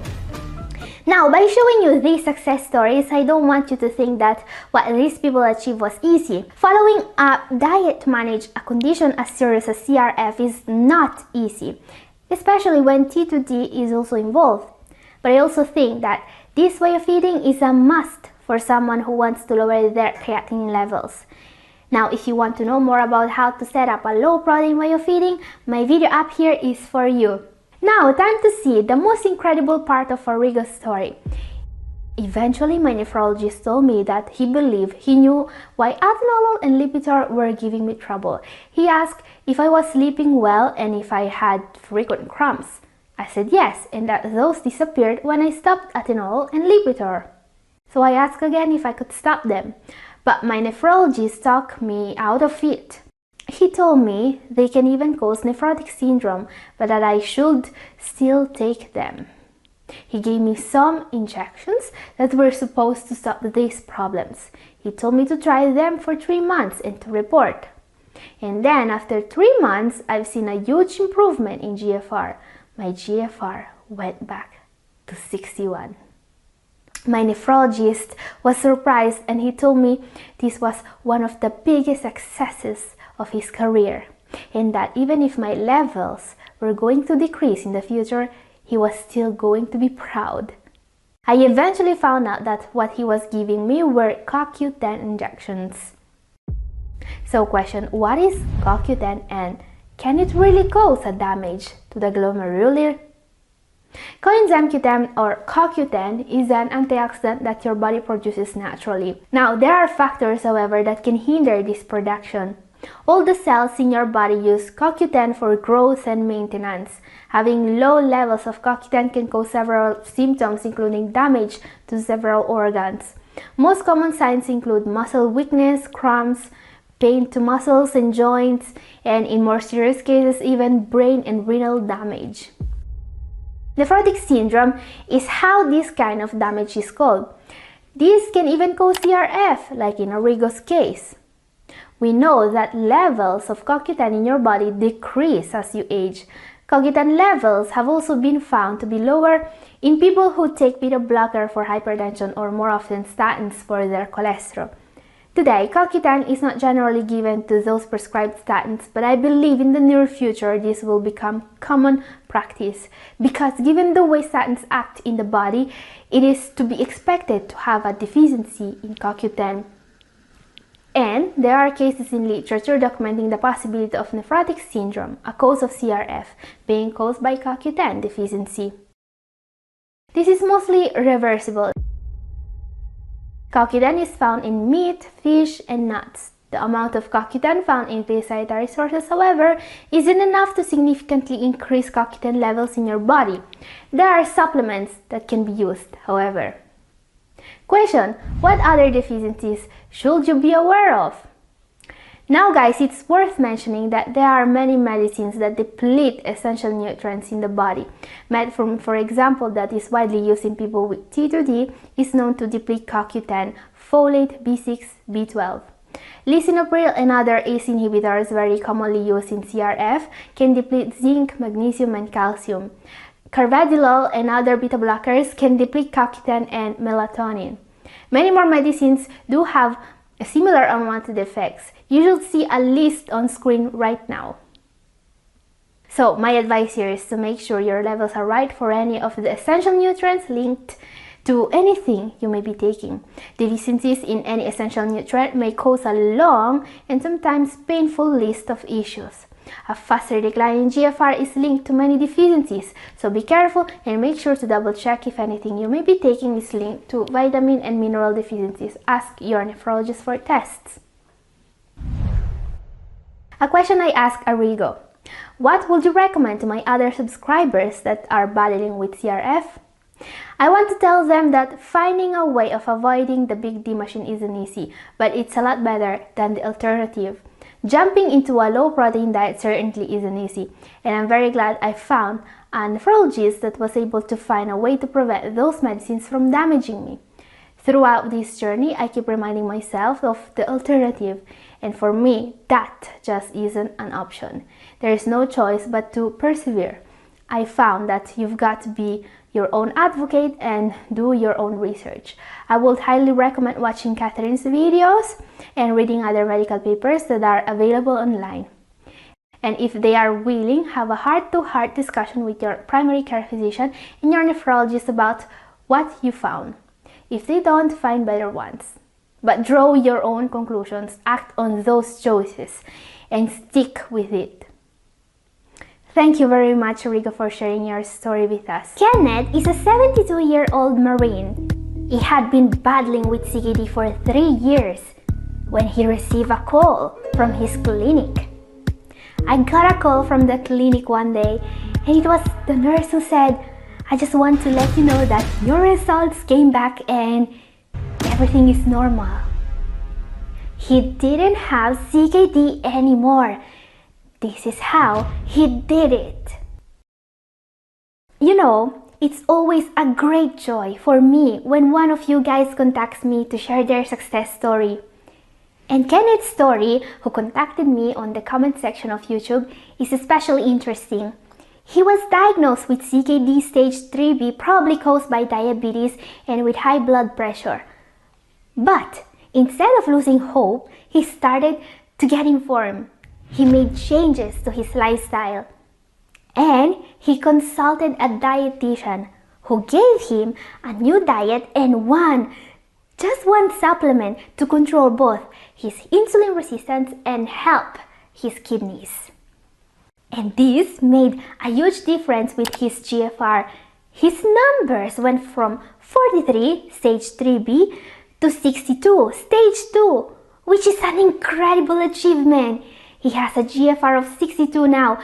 [SPEAKER 1] Now, by showing you these success stories, I don't want you to think that what these people achieved was easy. Following a diet to manage a condition as serious as CRF is not easy, especially when T2D is also involved. But I also think that this way of eating is a must for someone who wants to lower their creatinine levels. Now, if you want to know more about how to set up a low protein way of eating, my video up here is for you. Now, time to see the most incredible part of Arrigo's story. Eventually, my nephrologist told me that he believed he knew why atenolol and Lipitor were giving me trouble. He asked if I was sleeping well and if I had frequent cramps. I said yes, and that those disappeared when I stopped atenolol and Lipitor. So I asked again if I could stop them, but my nephrologist talked me out of it. He told me they can even cause nephrotic syndrome, but that I should still take them. He gave me some injections that were supposed to stop these problems. He told me to try them for 3 months and to report. And then after 3 months, I've seen a huge improvement in GFR. My GFR went back to 61. My nephrologist was surprised and he told me this was one of the biggest successes of his career, and that even if my levels were going to decrease in the future, he was still going to be proud. I eventually found out that what he was giving me were CoQ10 injections. So question, what is CoQ10 and can it really cause a damage to the glomeruli? Coenzyme Q10 or CoQ10 is an antioxidant that your body produces naturally. Now, there are factors, however, that can hinder this production. All the cells in your body use CoQ10 for growth and maintenance. Having low levels of CoQ10 can cause several symptoms, including damage to several organs. Most common signs include muscle weakness, cramps, pain to muscles and joints, and in more serious cases, even brain and renal damage. Nephrotic syndrome is how this kind of damage is called. This can even cause CRF, like in Arrigo's case. We know that levels of CoQ10 in your body decrease as you age. CoQ10 levels have also been found to be lower in people who take beta blocker for hypertension or more often statins for their cholesterol. Today, CoQ10 is not generally given to those prescribed statins, but I believe in the near future this will become common practice because given the way statins act in the body, it is to be expected to have a deficiency in CoQ10. And there are cases in literature documenting the possibility of nephrotic syndrome, a cause of CRF, being caused by CoQ10 deficiency. This is mostly reversible. CoQ10 is found in meat, fish, and nuts. The amount of CoQ10 found in these dietary sources, however, isn't enough to significantly increase CoQ10 levels in your body. There are supplements that can be used, however. Question: what other deficiencies should you be aware of? Now guys, it's worth mentioning that there are many medicines that deplete essential nutrients in the body. Metformin, for example, that is widely used in people with T2D, is known to deplete CoQ10, folate, B6, B12. Lisinopril and other ACE inhibitors very commonly used in CRF can deplete zinc, magnesium, and calcium. Carvedilol and other beta blockers can deplete CoQ10 and melatonin. Many more medicines do have similar unwanted effects. You should see a list on screen right now. So my advice here is to make sure your levels are right for any of the essential nutrients linked to anything you may be taking. Deficiencies in any essential nutrient may cause a long and sometimes painful list of issues. A faster decline in GFR is linked to many deficiencies, so be careful and make sure to double check if anything you may be taking is linked to vitamin and mineral deficiencies. Ask your nephrologist for tests. A question I asked Arrigo: what would you recommend to my other subscribers that are battling with CRF? I want to tell them that finding a way of avoiding the Big D machine isn't easy, but it's a lot better than the alternative. Jumping into a low-protein diet certainly isn't easy, and I'm very glad I found a nephrologist that was able to find a way to prevent those medicines from damaging me. Throughout this journey, I keep reminding myself of the alternative, and for me, that just isn't an option. There is no choice but to persevere. I found that you've got to be your own advocate and do your own research. I would highly recommend watching Catherine's videos and reading other medical papers that are available online. And if they are willing, have a heart-to-heart discussion with your primary care physician and your nephrologist about what you found. If they don't, find better ones. But draw your own conclusions, act on those choices, and stick with it. Thank you very much, Arrigo, for sharing your story with us. Kenneth is a 72-year-old Marine. He had been battling with CKD for 3 years when he received a call from his clinic. I got a call from the clinic one day, and it was the nurse who said, "I just want to let you know that your results came back and everything is normal." He didn't have CKD anymore. This is how he did it. You know, it's always a great joy for me when one of you guys contacts me to share their success story. And Kenneth's story, who contacted me on the comment section of YouTube, is especially interesting. He was diagnosed with CKD stage 3B, probably caused by diabetes and with high blood pressure. But instead of losing hope, he started to get informed. He made changes to his lifestyle, and he consulted a dietitian who gave him a new diet and just one supplement to control both his insulin resistance and help his kidneys. And this made a huge difference with his GFR. His numbers went from 43, stage 3B, to 62, stage 2, which is an incredible achievement. He has a GFR of 62 now,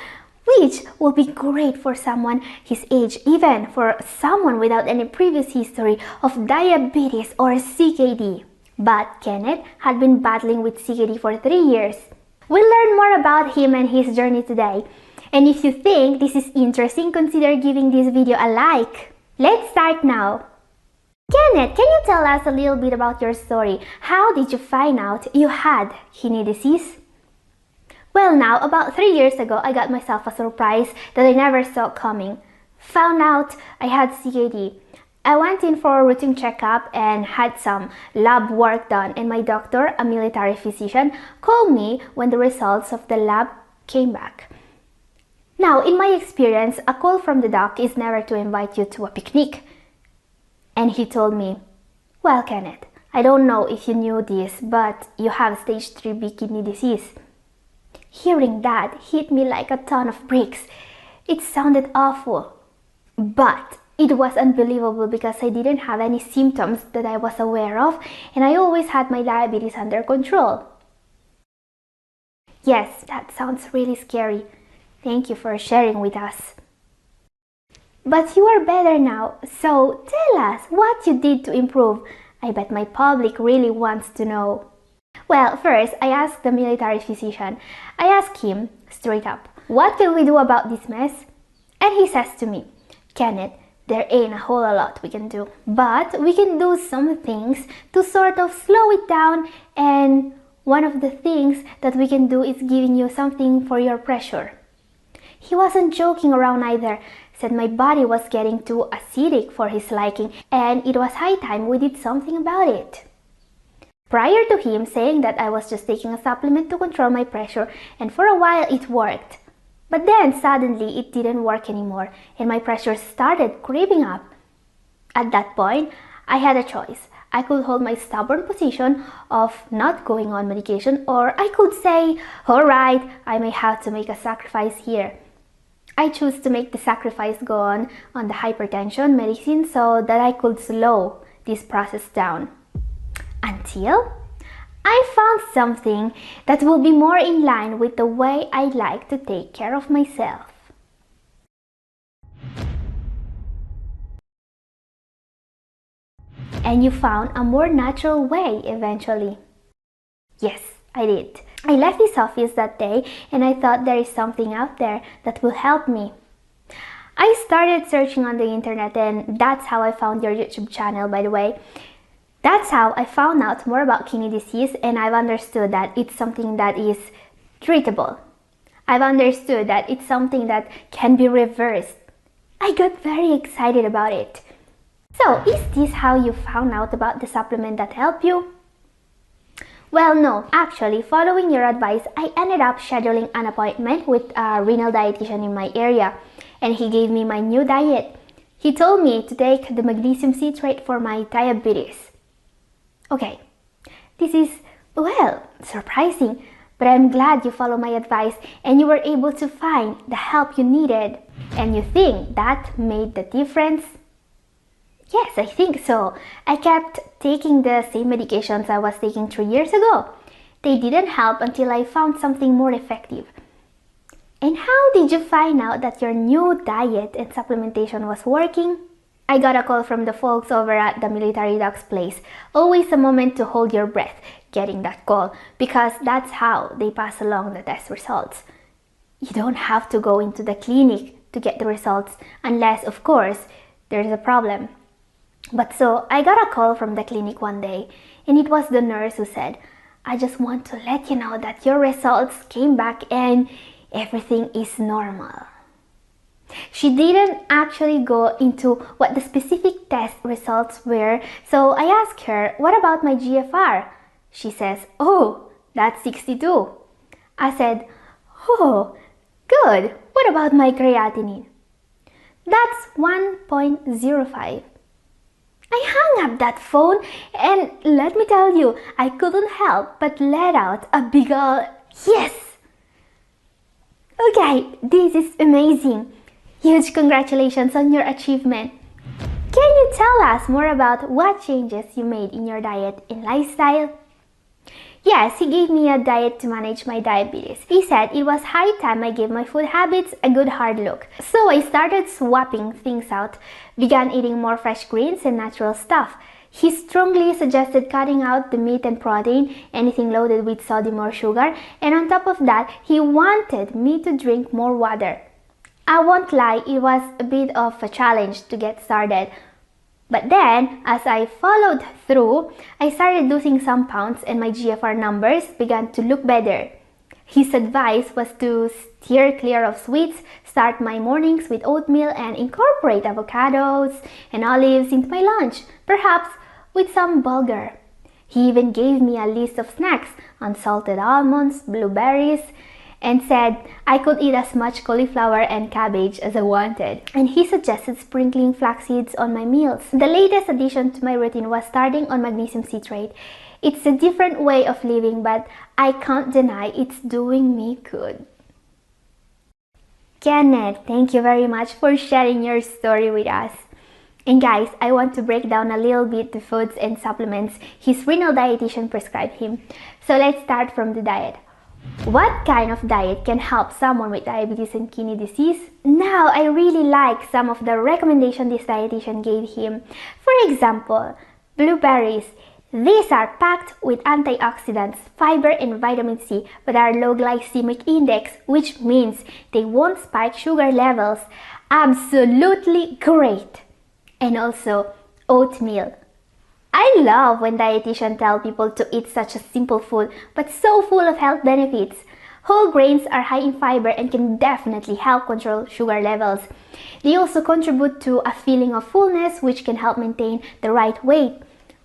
[SPEAKER 1] which will be great for someone his age, even for someone without any previous history of diabetes or CKD. But Kenneth had been battling with CKD for 3 years. We'll learn more about him and his journey today. And if you think this is interesting, consider giving this video a like. Let's start now. Kenneth, can you tell us a little bit about your story? How did you find out you had kidney disease? Well, now, about 3 years ago, I got myself a surprise that I never saw coming. Found out I had CKD. I went in for a routine checkup and had some lab work done, and my doctor, a military physician, called me when the results of the lab came back. Now, in my experience, a call from the doc is never to invite you to a picnic. And he told me, "Well, Kenneth, I don't know if you knew this, but you have stage 3B kidney disease." Hearing that hit me like a ton of bricks. It sounded awful, but It was unbelievable because I didn't have any symptoms that I was aware of, and I always had my diabetes under control. Yes, that sounds really scary. Thank you for sharing with us. But you are better now, so tell us what you did to improve. I bet my public really wants to know. Well, first, I asked the military physician. I asked him, straight up, what can we do about this mess? And he says to me, Kenneth, there ain't a whole lot we can do, but we can do some things to sort of slow it down, and one of the things that we can do is giving you something for your pressure. He wasn't joking around either, said my body was getting too acidic for his liking and it was high time we did something about it. Prior to him saying that I was just taking a supplement to control my pressure, and for a while it worked. But then suddenly it didn't work anymore and my pressure started creeping up. At that point, I had a choice. I could hold my stubborn position of not going on medication, or I could say, alright, I may have to make a sacrifice here. I chose to make the sacrifice go on the hypertension medicine so that I could slow this process down. Until I found something that will be more in line with the way I like to take care of myself. And you found a more natural way eventually. Yes, I did. I left this office that day and I thought there is something out there that will help me. I started searching on the internet, and that's how I found your YouTube channel, by the way. That's how I found out more about kidney disease, and I've understood that it's something that is treatable. I've understood that it's something that can be reversed. I got very excited about it. So, is this how you found out about the supplement that helped you? Well, no. Actually, following your advice, I ended up scheduling an appointment with a renal dietitian in my area, and he gave me my new diet. He told me to take the magnesium citrate for my diabetes. Okay, this is, well, surprising, but I'm glad you followed my advice and you were able to find the help you needed. And you think that made the difference? Yes, I think so. I kept taking the same medications I was taking 3 years ago. They didn't help until I found something more effective. And how did you find out that your new diet and supplementation was working? I got a call from the folks over at the military doc's place. Always a moment to hold your breath getting that call, because that's how they pass along the test results. You don't have to go into the clinic to get the results unless, of course, there's a problem. But so I got a call from the clinic one day, and it was the nurse who said, I just want to let you know that your results came back and everything is normal. She didn't actually go into what the specific test results were, so I asked her, what about my GFR? She says, oh, that's 62. I said, oh, good. What about my creatinine? That's 1.05. I hung up that phone and let me tell you, I couldn't help but let out a big ol' yes! Okay, this is amazing. Huge congratulations on your achievement. Can you tell us more about what changes you made in your diet and lifestyle? Yes, he gave me a diet to manage my diabetes. He said it was high time I gave my food habits a good hard look. So I started swapping things out, began eating more fresh greens and natural stuff. He strongly suggested cutting out the meat and protein, anything loaded with sodium or sugar, and on top of that, he wanted me to drink more water. I won't lie, it was a bit of a challenge to get started. But then, as I followed through, I started losing some pounds and my GFR numbers began to look better. His advice was to steer clear of sweets, start my mornings with oatmeal, and incorporate avocados and olives into my lunch, perhaps with some bulgur. He even gave me a list of snacks, unsalted almonds, blueberries, and said I could eat as much cauliflower and cabbage as I wanted. And he suggested sprinkling flax seeds on my meals. The latest addition to my routine was starting on magnesium citrate. It's a different way of living, but I can't deny it's doing me good. Kenneth, thank you very much for sharing your story with us. And guys, I want to break down a little bit the foods and supplements his renal dietitian prescribed him. So let's start from the diet. What kind of diet can help someone with diabetes and kidney disease? Now, I really like some of the recommendations this dietitian gave him. For example, blueberries. These are packed with antioxidants, fiber and vitamin C, but are low glycemic index, which means they won't spike sugar levels. Absolutely great! And also, oatmeal. I love when dietitians tell people to eat such a simple food, but so full of health benefits. Whole grains are high in fiber and can definitely help control sugar levels. They also contribute to a feeling of fullness, which can help maintain the right weight.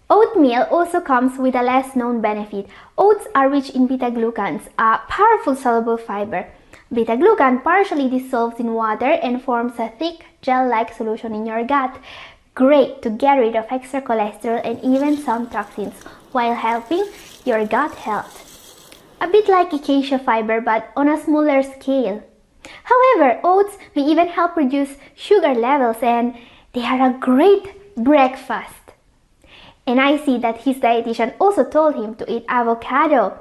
[SPEAKER 1] Oatmeal also comes with a less known benefit. Oats are rich in beta-glucans, a powerful soluble fiber. Beta-glucan partially dissolves in water and forms a thick gel-like solution in your gut. Great to get rid of extra cholesterol and even some toxins while helping your gut health. A bit like acacia fiber but on a smaller scale. However, oats may even help reduce sugar levels and they are a great breakfast. And I see that his dietitian also told him to eat avocado.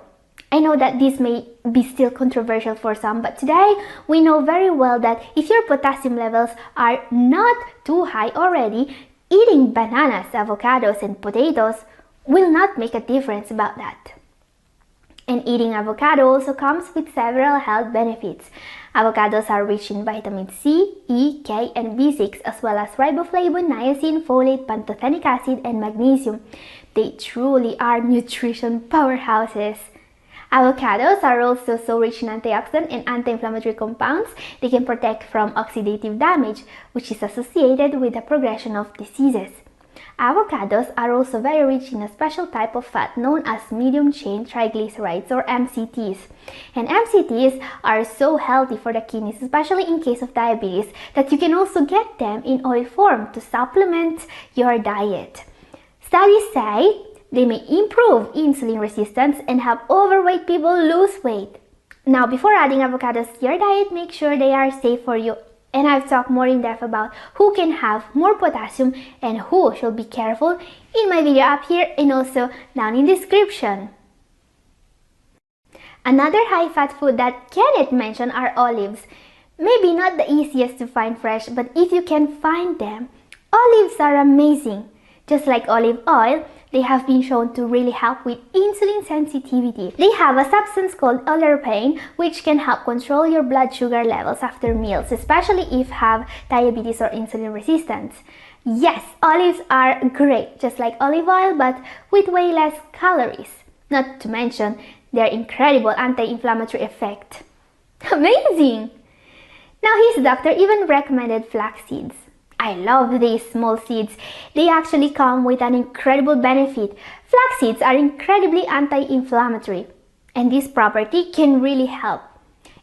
[SPEAKER 1] I know that this may be still controversial for some, but today we know very well that if your potassium levels are not too high already, eating bananas, avocados, and potatoes will not make a difference about that. And eating avocado also comes with several health benefits. Avocados are rich in vitamin C, E, K, and B6, as well as riboflavin, niacin, folate, pantothenic acid, and magnesium. They truly are nutrition powerhouses. Avocados are also so rich in antioxidant and anti-inflammatory compounds, they can protect from oxidative damage, which is associated with the progression of diseases. Avocados are also very rich in a special type of fat known as medium-chain triglycerides or MCTs. And MCTs are so healthy for the kidneys, especially in case of diabetes, that you can also get them in oil form to supplement your diet. Studies say they may improve insulin resistance and help overweight people lose weight. Now, before adding avocados to your diet, make sure they are safe for you. And I've talked more in depth about who can have more potassium and who should be careful in my video up here and also down in the description. Another high-fat food that Kenneth mentioned are olives. Maybe not the easiest to find fresh, but if you can find them, olives are amazing. Just like olive oil, they have been shown to really help with insulin sensitivity. They have a substance called oleuropein, which can help control your blood sugar levels after meals, especially if you have diabetes or insulin resistance. Yes, olives are great, just like olive oil, but with way less calories. Not to mention their incredible anti-inflammatory effect. Amazing! Now his doctor even recommended flax seeds. I love these small seeds. They actually come with an incredible benefit. Flax seeds are incredibly anti-inflammatory, and this property can really help.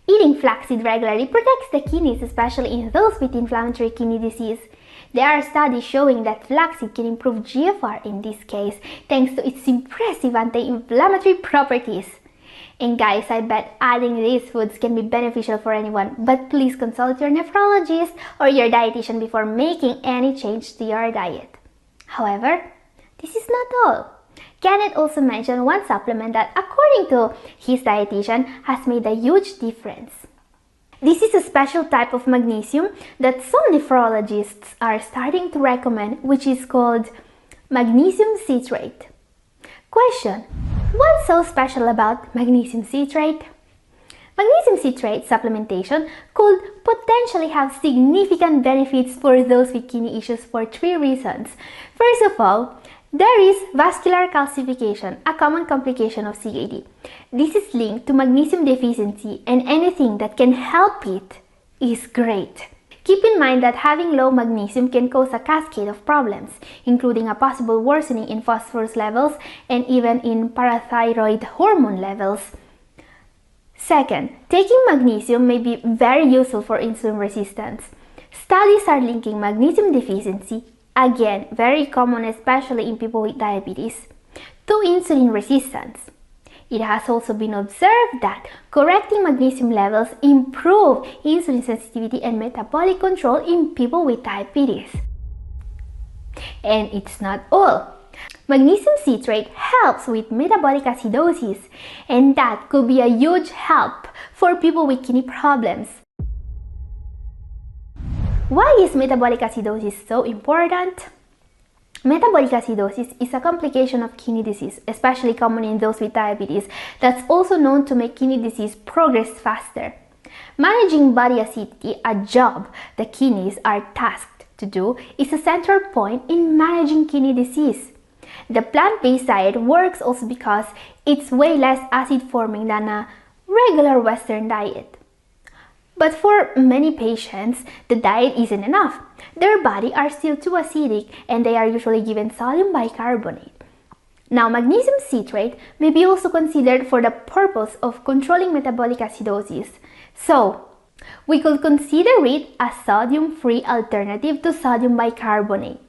[SPEAKER 1] Eating flaxseed regularly protects the kidneys, especially in those with inflammatory kidney disease. There are studies showing that flaxseed can improve GFR in this case, thanks to its impressive anti-inflammatory properties. And guys, I bet adding these foods can be beneficial for anyone, but please consult your nephrologist or your dietitian before making any change to your diet. However, this is not all. Kenneth also mentioned one supplement that, according to his dietitian, has made a huge difference. This is a special type of magnesium that some nephrologists are starting to recommend, which is called magnesium citrate. Question: what's so special about magnesium citrate? Magnesium citrate supplementation could potentially have significant benefits for those with kidney issues for 3 reasons. First of all, there is vascular calcification, a common complication of CKD. This is linked to magnesium deficiency, and anything that can help it is great. Keep in mind that having low magnesium can cause a cascade of problems, including a possible worsening in phosphorus levels and even in parathyroid hormone levels. Second, taking magnesium may be very useful for insulin resistance. Studies are linking magnesium deficiency, again very common especially in people with diabetes, to insulin resistance. It has also been observed that correcting magnesium levels improve insulin sensitivity and metabolic control in people with diabetes. And it's not all. Magnesium citrate helps with metabolic acidosis, and that could be a huge help for people with kidney problems. Why is metabolic acidosis so important? Metabolic acidosis is a complication of kidney disease, especially common in those with diabetes, that's also known to make kidney disease progress faster. Managing body acidity, a job the kidneys are tasked to do, is a central point in managing kidney disease. The plant-based diet works also because it's way less acid-forming than a regular Western diet. But for many patients, the diet isn't enough. Their body are still too acidic and they are usually given sodium bicarbonate. Now, magnesium citrate may be also considered for the purpose of controlling metabolic acidosis. So, we could consider it a sodium-free alternative to sodium bicarbonate.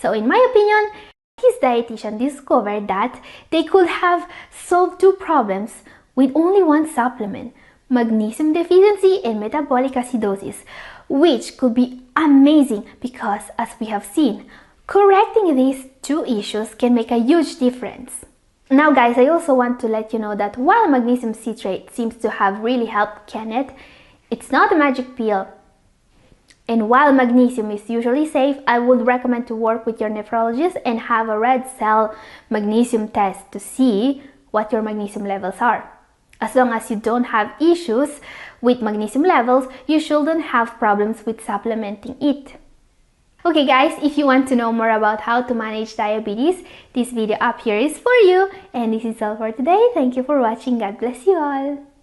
[SPEAKER 1] So, in my opinion, this dietitian discovered that they could have solved two problems with only one supplement: magnesium deficiency and metabolic acidosis, which could be amazing because, as we have seen, correcting these two issues can make a huge difference. Now guys, I also want to let you know that while magnesium citrate seems to have really helped Kenneth, it's not a magic pill. And while magnesium is usually safe, I would recommend to work with your nephrologist and have a red cell magnesium test to see what your magnesium levels are. As long as you don't have issues with magnesium levels, you shouldn't have problems with supplementing it. Okay guys, if you want to know more about how to manage diabetes, this video up here is for you. And this is all for today. Thank you for watching. God bless you all.